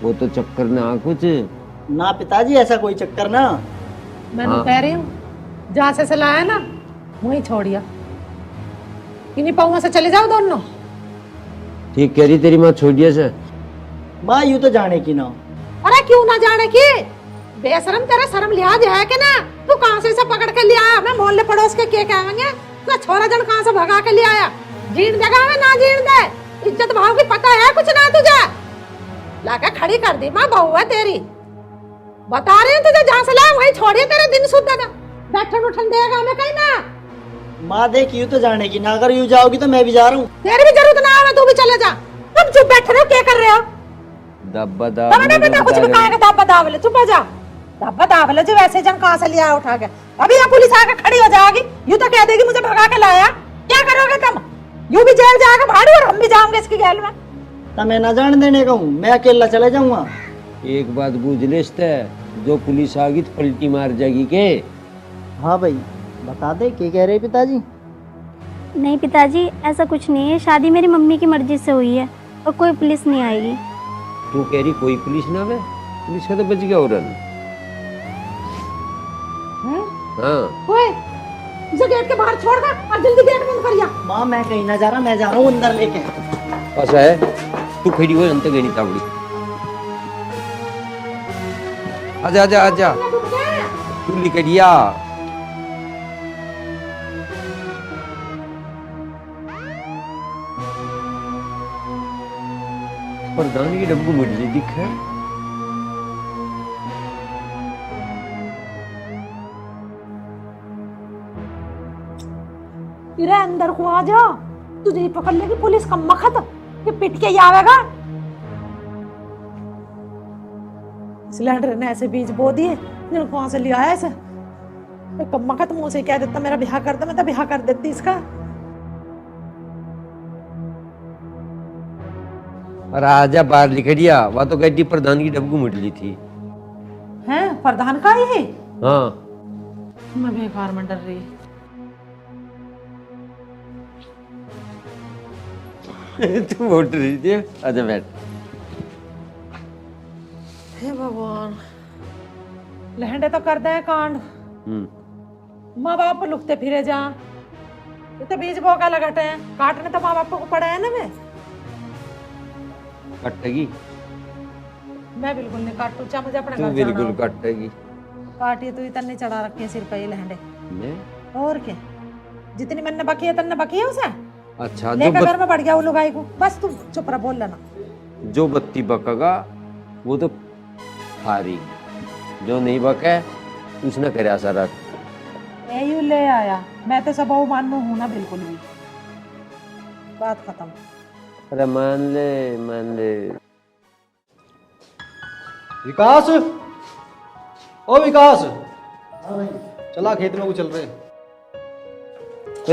वो तो चक्कर ना कुछ ना पिताजी, ऐसा कोई चक्कर ना। मैं हाँ। कह रही हूँ जहाँ से लाया ना वहीं छोड़िया, इन्हीं पाँव से चले जाओ दोनों। ठीक कह रही तेरी माँ, छोड़िए से। माँ यूं तो जाने की ना। अरे क्यों ना जाने की, बेशरम, तेरा शर्म लिहाज है कि ना? तू कहाँ से पकड़ के लिया? मैं मोहल्ले पड़ोस के क्या कहेंगे? तो छोरा जन कहाँ से भगा के ले आया? जीण देगा में ना जीण दे, इज्जत भाव की पता है कुछ ना तुझे? लाके खड़ी कर दी, माँ बहू है तेरी, बता रही हूँ तुझे, जहाँ से लाया वहीं छोड़िए, तेरे दिन शुद्ध था। बैठन उठन देगा हमें कहीं ना। माँ देख यूं तो जाने की ना, अगर यूं जाओगी तो मैं भी जा रहा हूँ। तेरी भी जरूरत ना है, तू भी चले जा। तुम चुप बैठे रहो, क्या कर रहे हो? दब्बा कुछ भी कहेगा, दाबा दावले, चुप हो जा। दाबा दावले जो वैसे जन कहाँ से लिया उठा के, अभी यहाँ पुलिस आके खड़ी हो जाएगी, यूं तो कह देगी मुझे भगा के लाया। क्या करोगे तुम? यूं भी जेल जाएगा भाड़ी, और हम भी जाएंगे इसकी जेल में। तो मैं ना जाने देने का हूँ, मैं अकेला चले जाऊंगा। एक बात बूझ लेते, जो पुलिस आ गई तो पलटी मार जाएगी के? हाँ भाई बता दे, क्या कह रहे पिताजी? नहीं पिताजी, ऐसा कुछ नहीं है, शादी मेरी मम्मी की मर्जी से हुई है और कोई पुलिस नहीं आएगी। तू कह रही कोई पुलिस ना वे? पुलिस का तो बच गया औरन। हाँ, ओए, इसे गेट के बाहर छोड़ कर और जल्दी गेट बंद करिया। माँ मैं कहीं ना जा रहा, मैं जा रहा हूँ अंदर लेके। ऐसा है, तू खड़ी हो, अंत गई तावड़ी। आजा आजा आजा, तू लिखड़िया। प्रधान की डब्बू मुझे दिख है। इरे अंदर को आ जा, तुझे ही पकड़ लेगी पुलिस का मखत कि पिट के ही आवेगा। सिलेंडर ने ऐसे बीज बो दिए, जिनको वहां से लिया है ऐसे। मखत मुंह से कह देता मेरा ब्याह कर दे, मैं तो ब्याह कर देती इसका। और आजा बाहर लिखड़िया, वह तो कहती प्रधान की डब्बू मुडली थी। हैं, प्रधान का ही है? हाँ, मैं बेकार में डर रही। तू उठ रही थी, आजा बैठ। हे भगवान, लहंडे तो कर दे कांड, माँ बाप लुकते फिरे जा। ये तो बीज बोका लगाते हैं, काटने तो माँ बाप को पड़ा है ना। मैं कटेगी? मैं बिल्कुल नहीं काटू, चाहे मुझे अपने तू घर बिल्कुल जाना हो। कटेगी। काटिए तो इतने चढ़ा रखे हैं सिर पे ये लहंडे। मैं? और क्या, जितनी मैंने बकी है तन्ने बकी है उसे। अच्छा, लेकर घर में बढ़ गया वो लुगाई को, बस तुम चुप रह, बोल लेना। जो बत्ती बकेगा वो तो हारी, जो नहीं बके उसने करे सारा। यही ले आया, मैं तो सब मानू हूं ना बिल्कुल भी। बात खत्म। अरे मान ले मान ले। विकास, ओ विकास, चला खेत में को चल रहे।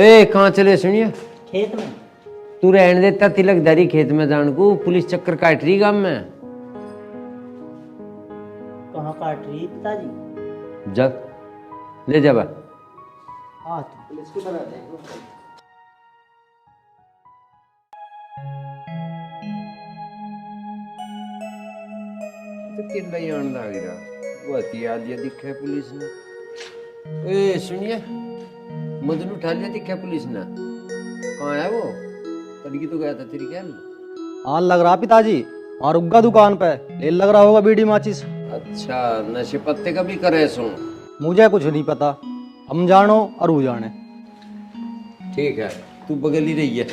ए कहाँ चले सुनिए? खेत में। तू रहने देता तिलकदारी खेत में जान को, पुलिस चक्कर काट रही गांव में। कहाँ काट रही है पिताजी? जब ले जा बा। हाँ तो पुलिस को बना देगा। तो किल्ला ही आंदा गिरा वो हथियार लिया दिखा है पुलिस ने। ए सुनिए, मदन उठा लिया दिखा है पुलिस ने। कहाँ है वो? तड़की तो गया था तेरी क्या? हाँ लग रहा पिताजी, वहाँ रुक गया दुकान पे, ले लग रहा होगा बीड़ी माचिस। अच्छा, नशे पत्ते का भी करे सो? मुझे कुछ नहीं पता, हम जानो और वो जाने। ठीक है, तू बगल ही रही है,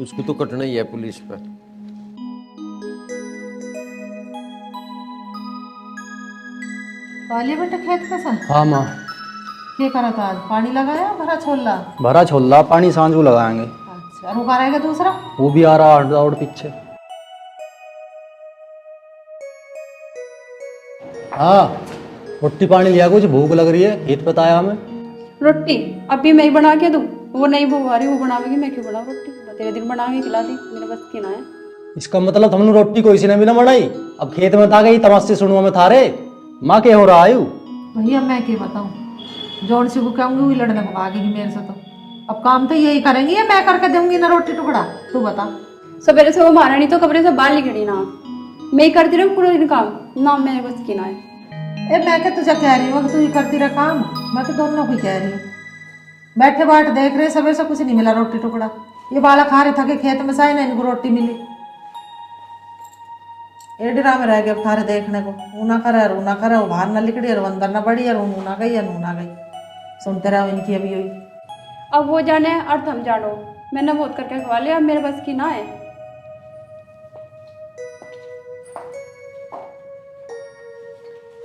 उसको तो कटना ही है पुलिस पर। वाले बेटा खेत पे सा हाँ माँ। क्या करा था आज? पानी लगाया भरा छोला? भरा छोला पानी सांझ को लगाएंगे। अच्छा, और वो करेगा दूसरा? वो भी आ रहा और पीछे। हाँ रोटी पानी लिया, कुछ भूख लग रही है, खेत पे आया हमें। रोटी अभी मैं ही बना के दूं? वो नहीं बुआ रही, वो बनावेगी, मैं क्यों बनाऊं रोटी? तेरे दिन बना के खिला दी, मेरे बस की ना है। इसका मतलब हमने रोटी कोई सी ने भी ना बनाई, अब खेत में आ गई तमस्से सुनवा में थारे। माँ के हो रहा आयु? भैया मैं क्या बताऊं, जोर से वो कहूंगी वही लड़ने भागेगी मेरे से। तो अब काम तो यही करेंगी या मैं करके दूंगी ना रोटी टुकड़ा? तू बता। सवेरे से वो मारा नहीं तो कमरे से बाहर निकली ना, मैं ही करती रहूं पूरा दिन काम ना, मेरे बस की ना है। ए मैं क्या तुझे कह रही हूँ तू ही करती रह काम, मैं तो दोनों को कह रही हूँ। बैठे बाट देख रहे सवेरे से कुछ नहीं मिला रोटी टुकड़ा, ये बालक खा रहे थके खेत में साई ना इनको रोटी मिली। ये डरा में रह गया थारे देखने को, ऊना करे और ऊना करे, वो बाहर न लिकड़ी और अंदर न बड़ी और ऊना गई और ऊना गई, सुनते रहो इनकी अभी हुई। अब वो जाने और तुम जानो, मैंने बहुत करके खवा लिया, अब मेरे बस की ना है।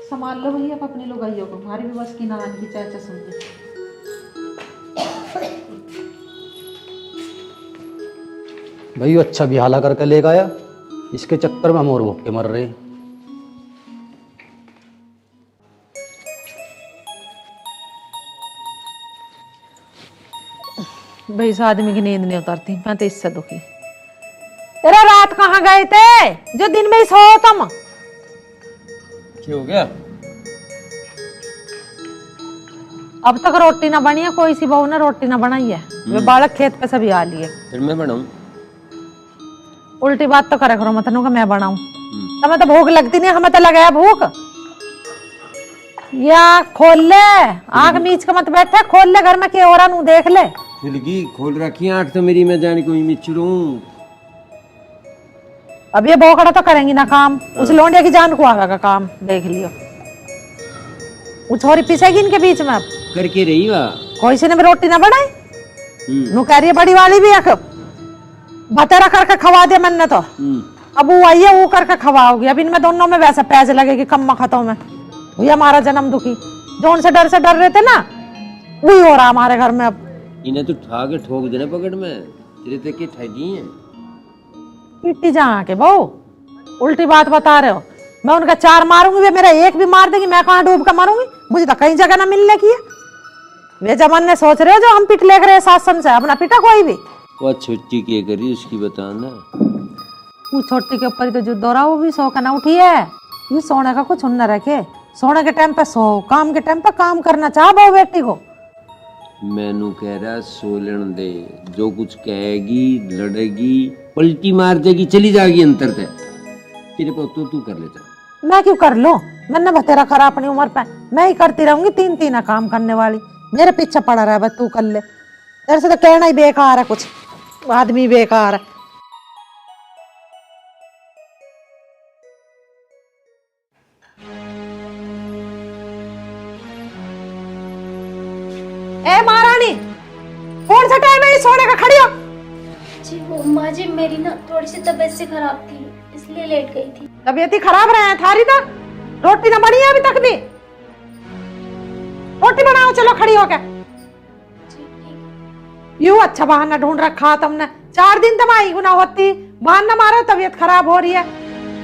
संभाल लो भैया अपने लोग आइयो को, हमारी भी बस की ना आने की चाचा सुनती। भाई अच्छा भी हाला करके ले गया, इसके चक्कर में हम और भूखे मर रहे हैं। भाई इस आदमी की नींद नहीं उतरती, मैं तो इससे दुखी। तेरा रात कहाँ गए थे जो दिन में ही सो तुम? क्या हो गया? अब तक रोटी ना बनी है, कोई सी बहू ने रोटी ना बनाई है, वे बालक खेत पे सभी आ लिए। फिर मैं बनाऊं? उल्टी बात तो करे करो मत नु, मैं बनाऊं? तुम्हें तो भूख लगती नहीं, हमें तो लगाया भूख। या खोल ले, आग मीच के मत बैठे, खोल ले घर में क्या हो रहा नू देख ले। खिड़की खोल रखी आंख तो मेरी, मैं जाने कोई मिचरू। अब ये बोकड़ा तो करेंगी ना काम, उस लोंडिया की जान को आगा का काम देख लियो। वो छोरी पिसेगी इनके बीच में, अब करके रही वा कोई सी ने भी रोटी ना बनाई। नू कह रही है बड़ी वाली भी एक बतेरा करके खवा दिया मैंने तो, अब वो आई है वो करके खवाओगी। अब इनमें दोनों में वैसे पैसे लगेगी कम खतों में। भैया हमारा जन्म दुखी, जो उनसे डर रहे थे ना वही हो रहा हमारे घर में। अब इन्हें तो के ठोक देना पकड़ में, तेरे तक की ठगी है। पिट्टी जा के बहू, उल्टी बात बता रहे हो। मैं उनका 4 मारूंगी, वे मेरा 1 भी मार देंगी, मैं कहाँ डूब कर मारूंगी? मुझे तो कहीं जगह ना मिलने की है। वे जमाने सोच रहे हो जो हम पिट ले रहे शासन से, अपना पिटा कोई भी। वो छोटी क्या करी उसकी बताना। वो छोटी के ऊपर तो जो दौरा वो भी सो का ना उठी है। ये सोने का कुछ न रखे, सोने के टाइम पे सो, काम के टाइम पे काम करना चाह बहु बेटी को। मैनू कह रहा सो लेने दे, जो कुछ कहेगी लड़ेगी पलटी मार देगी चली जाएगी अंतर तय। तेरे को तो तू कर लेता। मैं क्यों कर लूं? मैंने बतेरा करा अपनी उम्र पे, मैं ही करती रहूंगी 3 काम करने वाली। मेरे पीछे पड़ा रहा बस तू कर ले, तेरे से तो कहना ही बेकार है, कुछ आदमी बेकार है। ए महारानी, कौन सा टाइम है ये सोने का? खड़ी हो। जी वो माँ जी मेरी ना थोड़ी सी तबीयत से खराब थी, इसलिए लेट गई थी। तबीयत ही खराब रहे हैं थारी तो, रोटी ना बनी है अभी तक भी। रोटी बनाओ चलो खड़ी होके। यूं अच्छा बहाना ढूंढ रखा तुमने, 4 दिन तुम आई गुना होती, बहाना मारो तबीयत खराब हो रही है।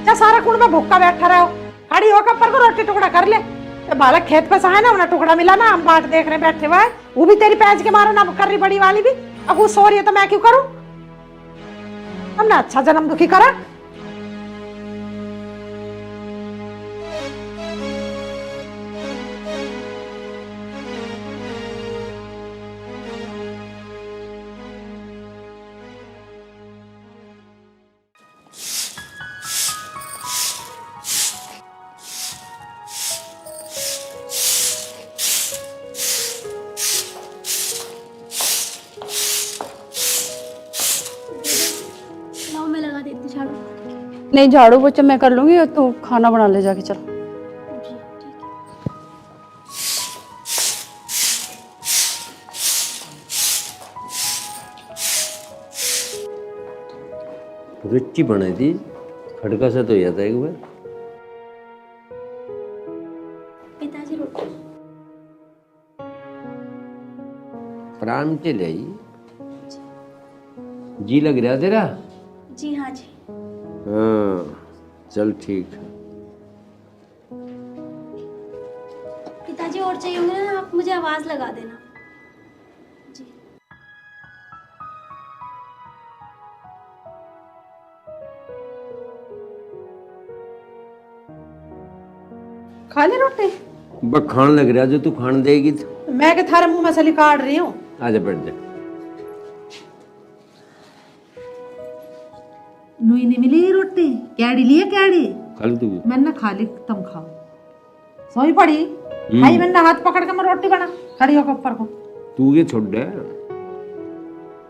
क्या सारा कुंड में भूखा बैठा रहो? खड़ी होकर पर को रोटी टुकड़ा कर ले। तो बालक खेत पे से है ना, उन्हें टुकड़ा मिला ना, हम बाट देख रहे बैठे हुए, वो भी तेरी पैंच के मारो ना कर रही बड़ी वाली भी। अब वो सो रही है तो मैं क्यों करूं? हमने अच्छा जन्म दुखी करा। लाओ मैं लगा देती झाड़ू। नहीं, झाड़ू पोछा मैं कर लूंगी और तू खाना बना ले जाके। चल। जी ठीक है। रुचि बनाई थी, खड़का सा तो जाता है एक बार। पिताजी रोटी। प्राण के ले आई। जी लग रहा तेरा? जी हाँ जी। हाँ चल ठीक है। पिताजी और चाहिए होंगे ना, आप मुझे आवाज लगा देना। जी। खा ली रोटी? बस खान लग रहा, जो तू खान देगी तो। मैं के थारे मुंह में से काट रही हूँ। आजा बैठ जा। नुई नहीं मिली रोटी, कैडी लिए कैडी। खा लो तू भी। मैंने खा ली, तुम खाओ। सोई पड़ी भाई, मैंने हाथ पकड़ के मैं रोटी बना खड़ी होकर ऊपर को। तू ये छोड़ दे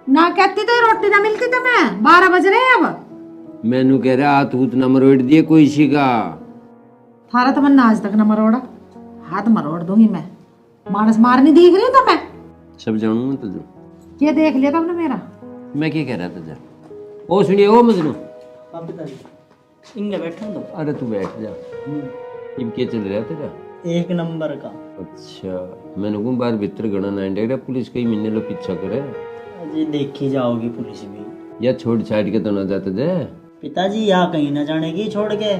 ना कहती तो रोटी ना मिलती तो मैं 12 बज रहे हैं अब। मैनू कह रहा हाथ हूत न मरोड़ दिए कोई सी का। थारा तो मैंने आज तक न मरोड़ा, हाथ मरोड़ दूंगी मैं। मानस मारनी देख रही तो मैं सब जानू मैं तुझे। ये देख लिया तुमने मेरा। मैं क्या कह रहा था जा। ओ सुनिए ओ मजनू। हाँ पिताजी, इंगे बैठो दो। अरे तू बैठ जा। इब क्या चल रहा तेरा? एक नंबर का। अच्छा मैंने को बार भीतर गणा ना इंडेगा पुलिस कई महीने लो पीछा करे। अजी देखी जाओगी पुलिस भी। या छोड़ छाड़ के तो ना जाते दे। पिताजी यहाँ कहीं ना जानेगी छोड़ के,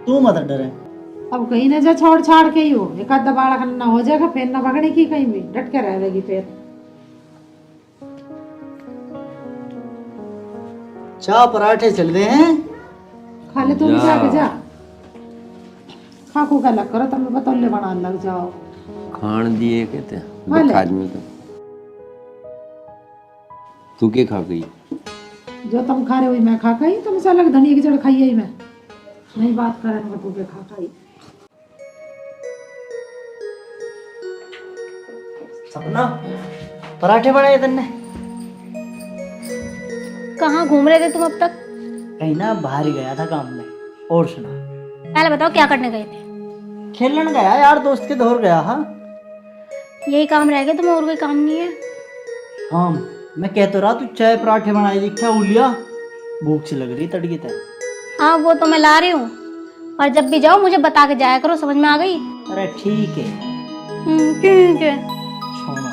तू मत डरे। अब कहीं ना जा, छोड़ छाड़ के ही हो, एक आधा बालक ना हो जाएगा फिर ना पकड़े की कहीं भी डट के रह जाएगी फिर। चाय पराठे चल रहे हैं, खा ले तुम जाके जा। खाकू का लग करो, तुम बतौले बना लग जाओ। खान दिए कहते खा ले। खाद में तो तू क्या खा गई? जो तुम खा रहे हो मैं खा खाई, तुमसे अलग धनिया की जड़ खाई है मैं नहीं बात करें मैं तू के खा खाई। सपना पराठे बनाए तन्ने? कहाँ घूम रहे थे तुम अब तक? कहीं ना बाहर ही गया था काम में। और सुना, पहले बताओ क्या करने गए थे? खेलने गया यार, दोस्त के दौर गया। हाँ यही काम रह गया, तुम्हें और कोई काम नहीं है? काम मैं कह तो रहा, तू चाय पराठे बनाए दिख क्या उलिया, भूख से लग रही तड़की तय। हाँ वो तो मैं ला रही हूँ, पर जब भी जाओ मुझे बता के जाया करो, समझ में आ गई? अरे ठीक है। ठीक है। छोना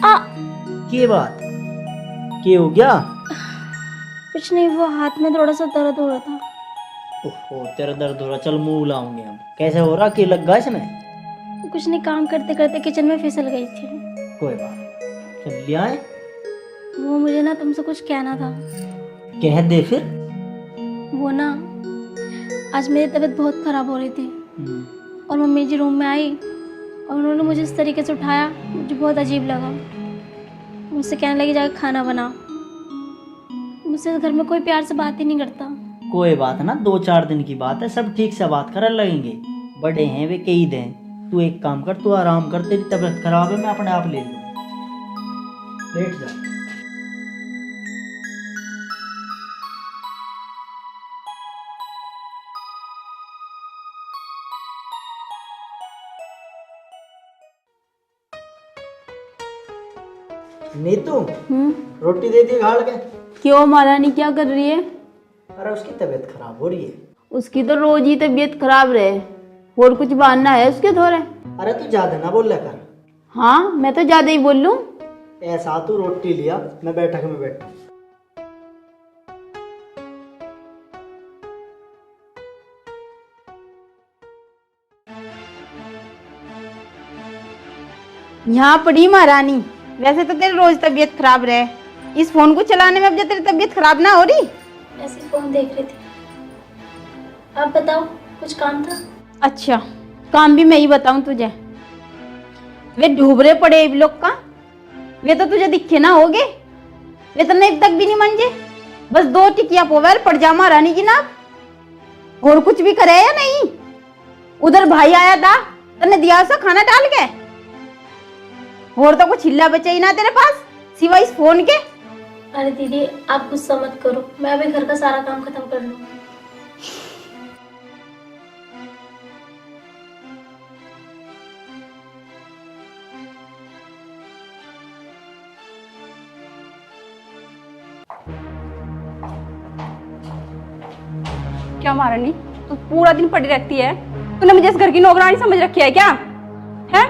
आ ये बात क्या हो गया? कुछ नहीं, वो हाथ में थोड़ा सा दर्द हो रहा था। ओहो तेरा दर्द हो रहा, चल मुंह लाऊंगे हम। कैसे हो रहा, क्या लग गया इसमें? कुछ नहीं, काम करते करते किचन में फिसल गई थी। कोई बात, चल लिया है। वो मुझे ना तुमसे कुछ कहना था। कह दे फिर। वो ना आज मेरी तबीयत बहुत खराब हो रही थी और मम्मी जी रूम में आई और उन्होंने मुझे इस तरीके से उठाया, मुझे बहुत अजीब लगा। मुझसे कहने लगी जाकर खाना बना। मुझसे घर में कोई प्यार से बात ही नहीं करता। कोई बात ना, 2-4 दिन की बात है, सब ठीक से बात कर लगेंगे। बड़े हैं वे, कई दें। तू एक काम कर, तू आराम कर, तेरी तबीयत खराब है, मैं अपने आप ले लूँ। लेट जा। नीतू रोटी दे दी गाड़ के। क्यों महारानी, क्या कर रही है? अरे उसकी तबीयत खराब हो रही है। उसकी तो रोज ही तबीयत खराब रहे, और कुछ बहाना है उसके थोड़े? अरे तू ज्यादा ना बोल कर। हाँ मैं तो ज्यादा ही बोल लूं। ऐसा तू रोटी लिया, मैं बैठक में बैठा। यहाँ पड़ी महारानी। वैसे तो तेरी रोज तबीयत खराब रहे, इस फोन को चलाने में अब जो तेरी तबीयत खराब ना हो रही। ऐसे फोन देख रही थी। आप बताओ, कुछ काम था? अच्छा, काम भी मैं ही बताऊं तुझे। वे ढूबरे पड़े इब लोग का, वे तो तुझे दिखे ना होगे, वे तो नहीं तक भी नहीं मंजे। बस 2 टिकिया पोवेल पड़ जा महारानी की ना, और कुछ भी करे या नहीं। उधर भाई आया था, तने दिया उसे खाना डाल के, और तो कुछ हिल्ला बचा ही ना तेरे पास सिवाय इस फोन के। अरे दीदी, आप गुस्सा मत करो, मैं अभी घर का सारा काम खत्म कर लूँ। क्या महारानी, तू पूरा दिन पड़ी रहती है? तूने मुझे इस घर की नौकरानी समझ रखी है क्या? है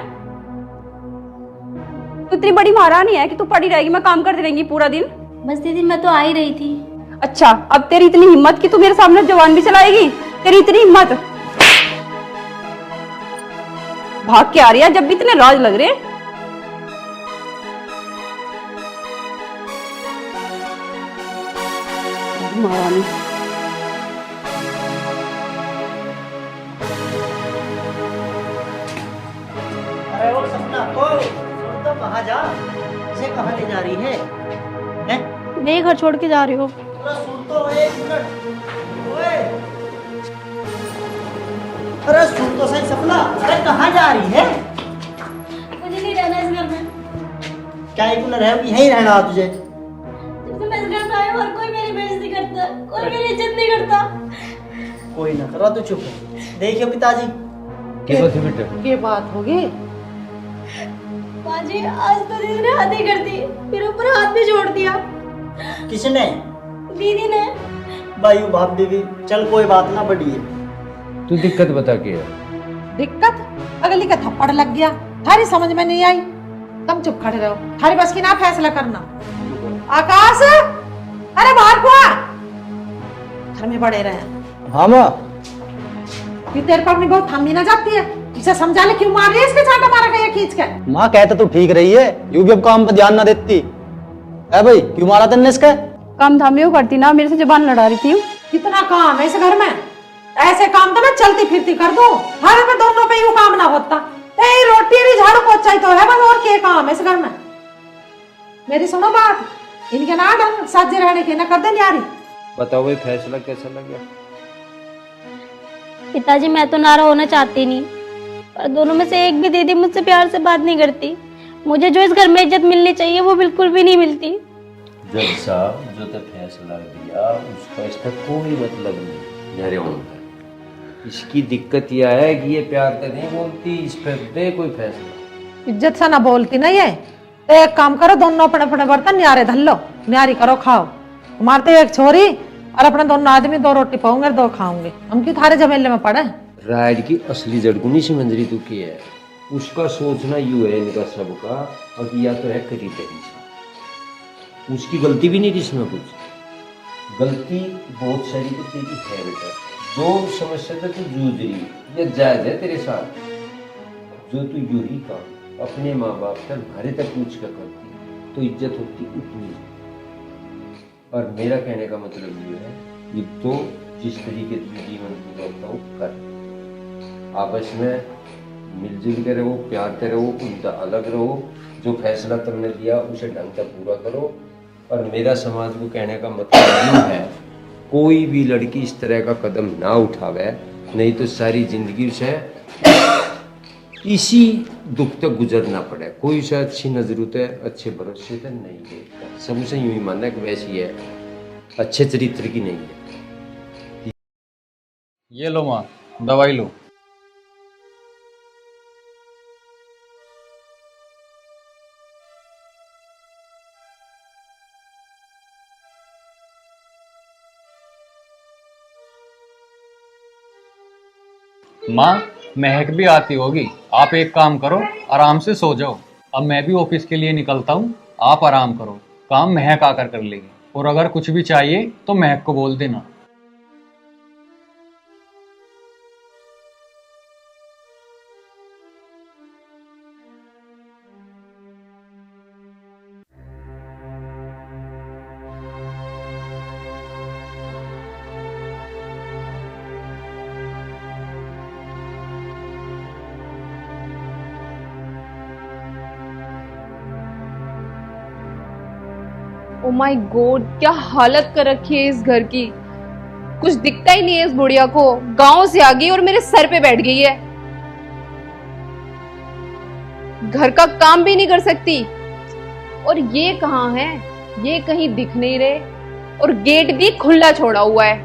तू इतनी बड़ी महारानी है कि तू पड़ी रहेगी, मैं काम करती रहेंगी पूरा दिन? बस दीदी, मैं तो आ ही रही थी। अच्छा, अब तेरी इतनी हिम्मत कि तू मेरे सामने जवान भी चलाएगी? तेरी इतनी हिम्मत, भाग के आ रही है जब भी इतने राज लग रहे। महारानी अरे वो सपना, ओ सुन तो, कहाँ जा, इसे कहाँ ले जा रही है? हैं? मैं घर छोड़ के जा रही हूँ। अरे सुन तो, 1 मिनट, ओए, अरे सुन तो सही सपना, अरे कहाँ जा रही है? मुझे नहीं रहना इस घर में। क्या एक न रहे, यहीं रहना तुझे? जब से मैं इस घर में आई हूँ, और कोई मेरी बेइज्जती करता, कोई मेरी इज्जत नहीं करता। कोई ना करा तो चुप है। देखिए पिताजी, के बात होगी? माँ जी, आज तो दीदी ने हद ही कर दी, मेरे ऊपर हाथ भी जोड़ दिया। किसने? दीदी ने। भाई बाप बीवी, चल कोई बात ना, बड़ी है। तू दिक्कत बता के दिक्कत? अगली का थप्पड़ लग गया, थारी समझ में नहीं आई। तुम चुप खड़े रहो, थारी बस की ना फैसला करना। आकाश, अरे बाहर को आ, घर में बड़े रहे। हाँ माँ। ये तेरे को अपनी बहुत थमी ना जाती है, इसे समझा ले, क्यों मार रही है इसके चांटा मारा के ये खींच के? माँ कहते तो ठीक रही है, यूं भी अब काम पर ध्यान ना देती है। भाई क्यों मारा तेने इसका? काम धाम यूं करती ना, मेरे से जुबान लड़ा रही थी। कितना काम है इस घर में, ऐसे काम तो मैं चलती फिरती कर दूं, हर में दोनों पे यूं काम ना होता। ए रोटी भी झाड़ू पोछा ही तो है बस, और क्या काम है इस घर में? मेरी सुनो बात, इनके ना ढंग साजे रहने के ना कर दे न्यारी। बताओ भाई, फैसला कैसा लगा? पिताजी, मैं तो नाराज होना चाहती नहीं, पर दोनों में से एक भी दीदी मुझसे प्यार से बात नहीं करती। मुझे जो इस घर में इज्जत मिलनी चाहिए वो बिल्कुल भी नहीं मिलती। जज साहब, जो तो फैसला दिया उसका इसका कोई मतलब नहीं। मेरे होता इसकी दिक्कत यह है कि ये प्यार तो नहीं बोलती, इस पर दे कोई फैसला। इज्जत से ना बोलती ना ये। एक काम करो, दोनों अपने अपने बर्तन न्यारे धल लो, न्यारी करो, खाओ। मारते एक छोरी और अपने दोनों आदमी 2 रोटी पाऊंगे, 2 खाऊंगे। हम क्यों थारे झमेले में पड़े? राज की असली जड़ को नहीं समझ रही तू की है, उसका सोचना यूं है इनका सबका, और या तो है करी तेरी से, उसकी गलती भी नहीं थी इसमें कुछ। गलती बहुत सारी तो तेरी है बेटा, जो समस्या से तू जूझ रही है ये जायज है तेरे साथ। जो तू यूं ही काम अपने माँ बाप से घरे तक पूछ कर करती तो इज्जत होती उतनी। और मेरा कहने का मतलब ये है कि तो जिस तरीके से जीवन गुजारता हो कर, आपस में मिलजुल के रहो, प्यार से रहो, उनका अलग रहो। जो फैसला तुमने दिया उसे ढंग से पूरा करो। और मेरा समाज को कहने का मतलब ये है, कोई भी लड़की इस तरह का कदम ना उठावे, नहीं तो सारी जिंदगी से इसी दुख तक गुजरना पड़े। कोई से अच्छी नजरों से, अच्छे भरोसे से नहीं देखता, सब उसे यूं ही मानना कि वैसी है, अच्छे चरित्र की नहीं है। ये लो माँ, दवाई लो। माँ, महक भी आती होगी, आप एक काम करो, आराम से सो जाओ। अब मैं भी ऑफिस के लिए निकलता हूँ, आप आराम करो, काम महक आकर कर लेगी। और अगर कुछ भी चाहिए तो महक को बोल देना। ओ माय गॉड, क्या हालत कर रखी है इस घर की। कुछ दिखता ही नहीं है इस बुढ़िया को। गांव से आ गई और मेरे सर पे बैठ गई है। घर का काम भी नहीं कर सकती। और ये कहाँ है? ये कहीं दिख नहीं रहे और गेट भी खुला छोड़ा हुआ है।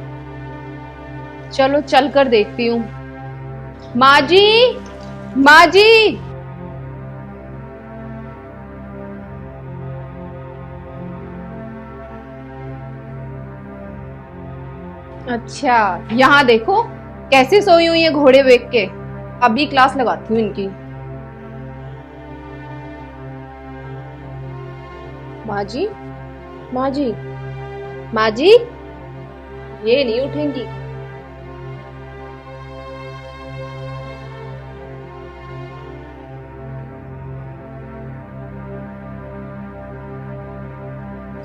चलो चल कर देखती हूँ। माँ जी, माँ जी। अच्छा, यहाँ देखो कैसे सोई हुई है घोड़े बेच के। अभी क्लास लगाती हूँ इनकी। माँ जी, माँ जी, माँ जी, ये नहीं उठेंगी।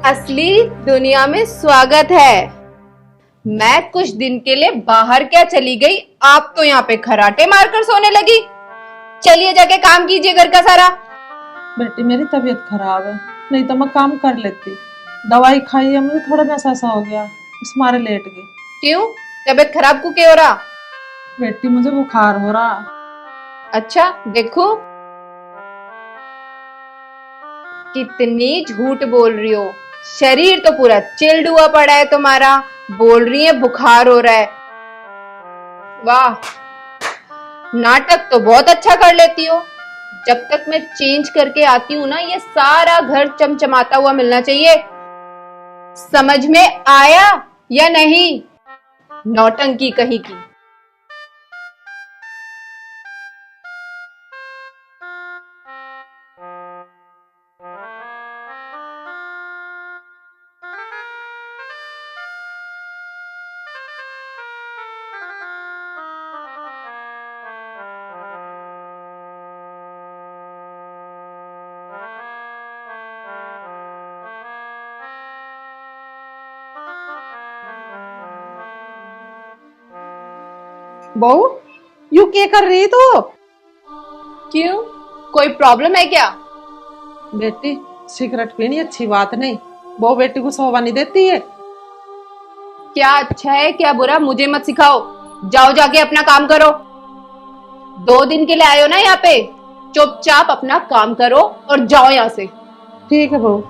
असली दुनिया में स्वागत है। मैं कुछ दिन के लिए बाहर क्या चली गई, आप तो यहाँ पे खराटे मारकर सोने लगी। चलिए जाके काम कीजिए घर का सारा। बेटी मेरी तबीयत खराब है, नहीं तो मैं काम कर लेती। दवाई खाई है, मुझे थोड़ा नशा सा हो गया, इस मारे लेट गई। क्यों? तबीयत खराब को क्या हो रहा? बेटी मुझे बुखार हो रहा। अच्छा देखो, कितनी झूठ बोल रही हो। शरीर तो पूरा चिल्ड हुआ पड़ा है तुम्हारा, बोल रही है बुखार हो रहा है। वाह, नाटक तो बहुत अच्छा कर लेती हो। जब तक मैं चेंज करके आती हूँ ना, ये सारा घर चमचमाता हुआ मिलना चाहिए। समझ में आया या नहीं? नौटंकी कहीं की। बहू, यू क्या कर रही तू? क्यों, कोई प्रॉब्लम है क्या? बेटी सिगरेट पीनी अच्छी बात नहीं, वो बेटी को शोभा नहीं देती है। क्या अच्छा है क्या बुरा मुझे मत सिखाओ। जाओ जाके अपना काम करो। 2 दिन के लिए आए हो ना यहाँ पे, चुपचाप अपना काम करो और जाओ यहाँ से। ठीक है बहू।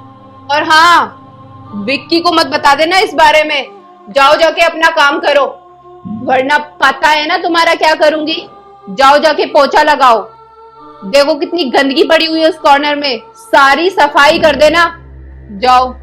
और हाँ, विक्की को मत बता देना इस बारे में। जाओ जाके अपना काम करो, वरना पता है ना तुम्हारा क्या करूंगी। जाओ जाके पोछा लगाओ। देखो कितनी गंदगी पड़ी हुई है उस कॉर्नर में, सारी सफाई कर देना। जाओ।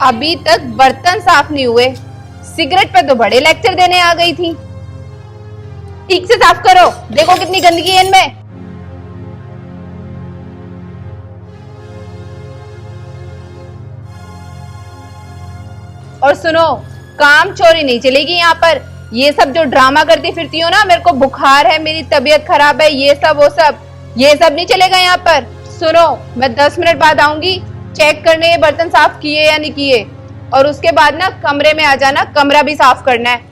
अभी तक बर्तन साफ नहीं हुए, सिगरेट पे तो बड़े लेक्चर देने आ गई थी। ठीक से साफ करो, देखो कितनी गंदगी है इनमें। और सुनो, काम चोरी नहीं चलेगी यहाँ पर। ये सब जो ड्रामा करती फिरती हो ना, मेरे को बुखार है, मेरी तबीयत खराब है, ये सब वो सब, ये सब नहीं चलेगा यहाँ पर। सुनो, मैं 10 मिनट बाद आऊंगी चेक करने ये बर्तन साफ किए या नहीं किए, और उसके बाद ना कमरे में आ जाना, कमरा भी साफ करना है।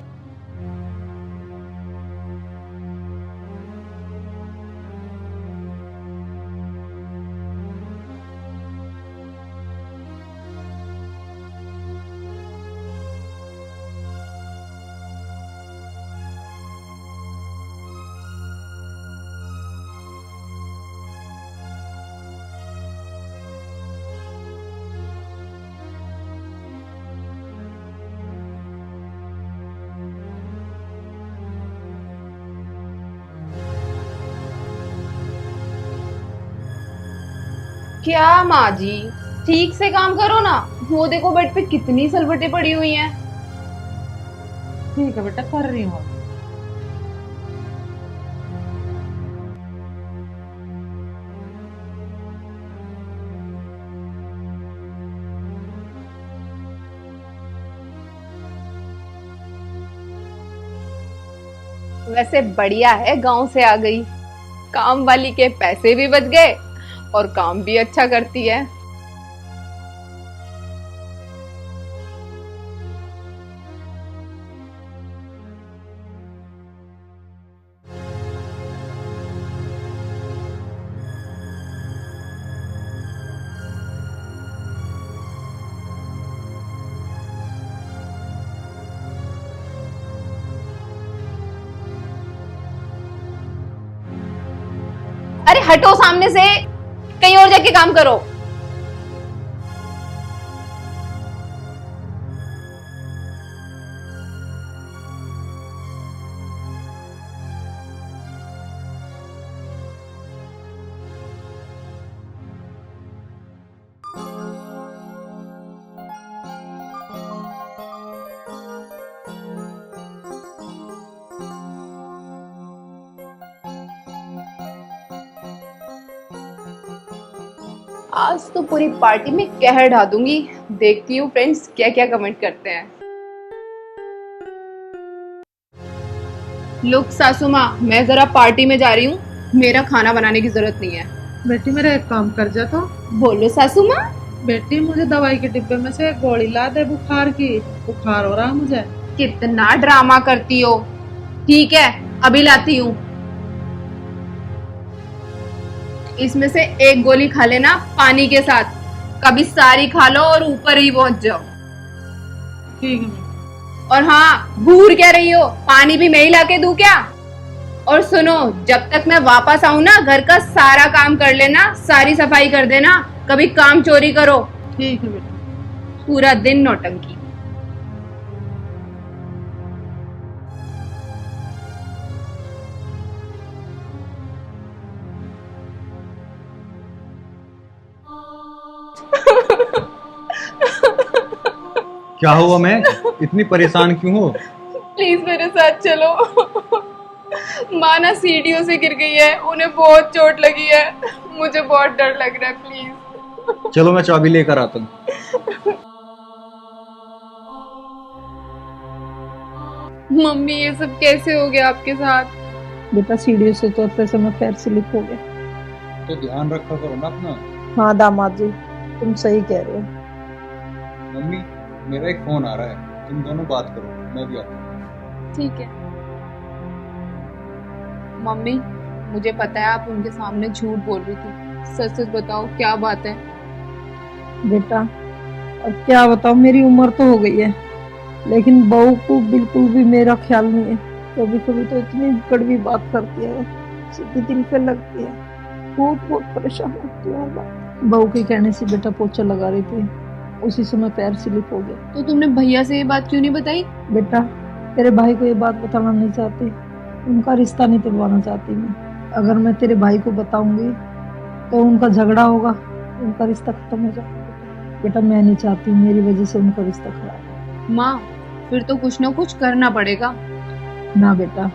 क्या माँ जी, ठीक से काम करो ना। वो देखो बेड पे कितनी सलवटें पड़ी हुई हैं। ठीक है बेटा, कर रही हूँ। वैसे बढ़िया है, गांव से आ गई, काम वाली के पैसे भी बच गए और काम भी अच्छा करती है। अरे हटो सामने से, कहीं और जाके काम करो। आज तो पूरी पार्टी में कहर ढा दूंगी। देखती हूँ फ्रेंड्स क्या क्या कमेंट करते हैं। लुक सासू माँ, मैं जरा पार्टी में जा रही हूँ, मेरा खाना बनाने की जरूरत नहीं है। बेटी मेरा एक काम कर जा तो। बोलो सासू माँ। बेटी मुझे दवाई के डिब्बे में से एक गोली ला दे बुखार की, बुखार हो रहा है मुझे। कितना ड्रामा करती हो। ठीक है, अभी लाती हूँ। इसमें से एक गोली खा लेना पानी के साथ, कभी सारी खा लो और ऊपर ही पहुंच जाओ। ठीक है। और हाँ, घूर क्या रही हो, पानी भी मैं ही लाके दूं क्या? और सुनो, जब तक मैं वापस आऊं ना, घर का सारा काम कर लेना, सारी सफाई कर देना, कभी काम चोरी करो। ठीक है बेटा। पूरा दिन नौटंकी। क्या हुआ मैं, इतनी परेशान क्यों हो? प्लीज मेरे साथ चलो। माँ ना सीढ़ियों से गिर गई है, उन्हें बहुत चोट लगी है, मुझे बहुत डर लग रहा है, प्लीज। चलो मैं चाबी लेकर आता हूँ। मम्मी ये सब कैसे हो गया आपके साथ? बेटा सीढ़ियों से उतरते समय पैर स्लिप हो गया। तो ध्यान रखा करो ना अपना। हाँ दामाद जी, तुम सही कह रहे हो। मम्मी, मेरा एक फोन आ रहा है, तुम दोनों बात करो, मैं भी आता हूँ। ठीक है। मम्मी, मुझे पता है आप उनके सामने झूठ बोल रही थी, सच सच बताओ क्या बात है? बेटा अब क्या बताओ, मेरी उम्र तो हो गई है, लेकिन बहू को बिल्कुल भी मेरा ख्याल नहीं है। कभी कभी तो इतनी कड़वी बात करती है, सीधी दिल पे लगती है, बहुत परेशान होती हूँ। बहू के कहने से बेटा पोछा लगा रही थी, उसी समय पैर स्लिप हो गया। तो तुमने भैया से ये बात क्यों नहीं बताई? बेटा तेरे भाई को ये बात बताना नहीं चाहती, उनका रिश्ता नहीं तोड़वाना चाहती मैं। अगर मैं तेरे भाई को बताऊंगी तो उनका झगड़ा होगा, उनका रिश्ता खत्म हो जाएगा। बेटा मैं नहीं चाहती मेरी वजह से उनका रिश्ता खराब। माँ, फिर तो कुछ ना कुछ करना पड़ेगा। ना बेटा,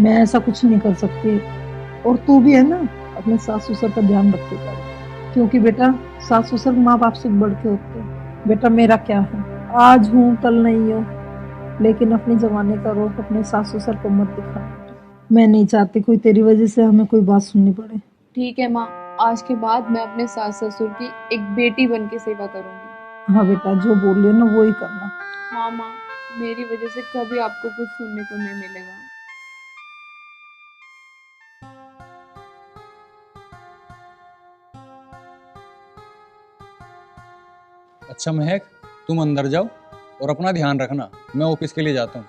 मैं ऐसा कुछ नहीं कर सकती। और तू भी है ना, अपने सास ससुर का ध्यान रखेगा, क्योंकि बेटा सास ससुर माँ बाप से बढ़ के होते हैं। बेटा मेरा क्या है, आज हूँ कल नहीं हो, लेकिन अपने जमाने का रोग अपने सास ससुर को मत दिखा। मैं नहीं चाहती कोई तेरी वजह से हमें कोई बात सुननी पड़े। ठीक है माँ, आज के बाद मैं अपने सास ससुर की एक बेटी बन के सेवा करूंगी। हाँ बेटा, जो बोल रही है ना वो ही करना। हाँ माँ, मेरी वजह से कभी आपको कुछ सुनने को नहीं मिलेगा। अच्छा महक, तुम अंदर जाओ और अपना ध्यान रखना, मैं ऑफिस के लिए जाता हूँ।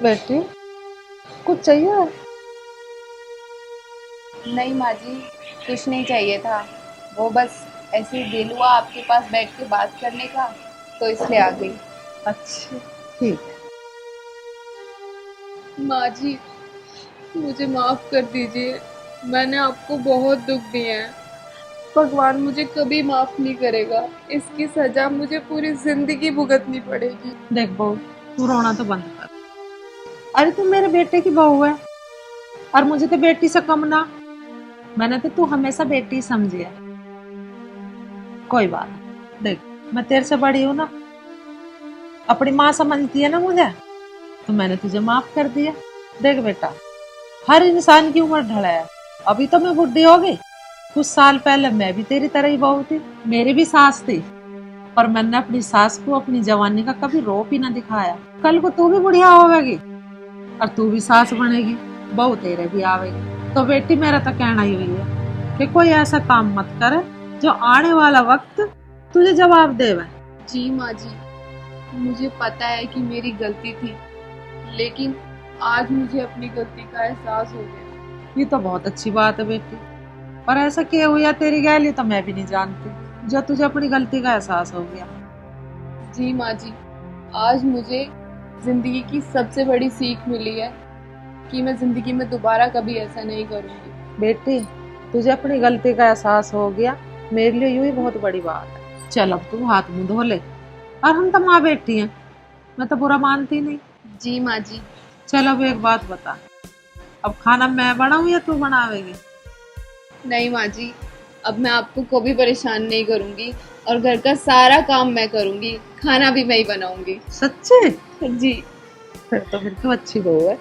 बेटी कुछ चाहिए? नहीं माँ जी, कुछ नहीं चाहिए था, वो बस ऐसे ही दिल हुआ आपके पास बैठ के बात करने का, तो इसलिए आ गई। अच्छा ठीक है। माँ जी, मुझे माफ कर दीजिए, मैंने आपको बहुत दुख दिया है। भगवान मुझे कभी माफ नहीं करेगा। इसकी सजा मुझे पूरी जिंदगी भुगतनी पड़ेगी। देख बहू, तू रोना तो बंद कर। अरे तू मेरे बेटे की बहू है और मुझे तो बेटी से कम ना। मैंने तो तू हमेशा बेटी समझी है। कोई बात नहीं, देख मैं तेरे से बड़ी हूँ ना, अपनी माँ समझती है ना मुझे, तो मैंने तुझे माफ कर दिया। देख बेटा, हर इंसान की उम्र ढला है। अभी तो मैं बुढ़ी हो गई, कुछ साल पहले मैं भी तेरी तरह ही बहू थी, मेरी भी सास थी, पर मैंने अपनी सास को अपनी जवानी का कभी रोप ही ना दिखाया। कल को तू भी बुढ़िया होगी और तू भी सास बनेगी, बहू तेरे भी आवेगी। तो बेटी मेरा तो कहना ही हुई है कि कोई ऐसा काम मत करे जो आने वाला वक्त तुझे जवाब देवे। जी माँ जी, मुझे पता है कि मेरी गलती थी, लेकिन आज मुझे अपनी गलती का एहसास हो गया। ये तो बहुत अच्छी बात है बेटी, पर ऐसा क्या हुआ तेरी गैली तो मैं भी नहीं जानती जो तुझे अपनी गलती का एहसास हो गया। जी माँ जी, आज मुझे जिंदगी की सबसे बड़ी सीख मिली है कि मैं जिंदगी में दोबारा कभी ऐसा नहीं करूँगी। बेटी, तुझे अपनी गलती का एहसास हो गया, मेरे लिए यूं ही बहुत बड़ी बात है। चल अब तू हाथ मुंह धो ले, और हम तो माँ बेटी हैं, मैं तो बुरा मानती नहीं। जी माँ जी। चल अब एक बात बता, अब खाना मैं बनाऊं या तू बनावेगी? नहीं माँ जी, अब मैं आपको कभी परेशान नहीं करूँगी और घर का सारा काम मैं करूँगी, खाना भी मैं ही बनाऊँगी। सच्चे? जी। फिर तो अच्छी बहू है।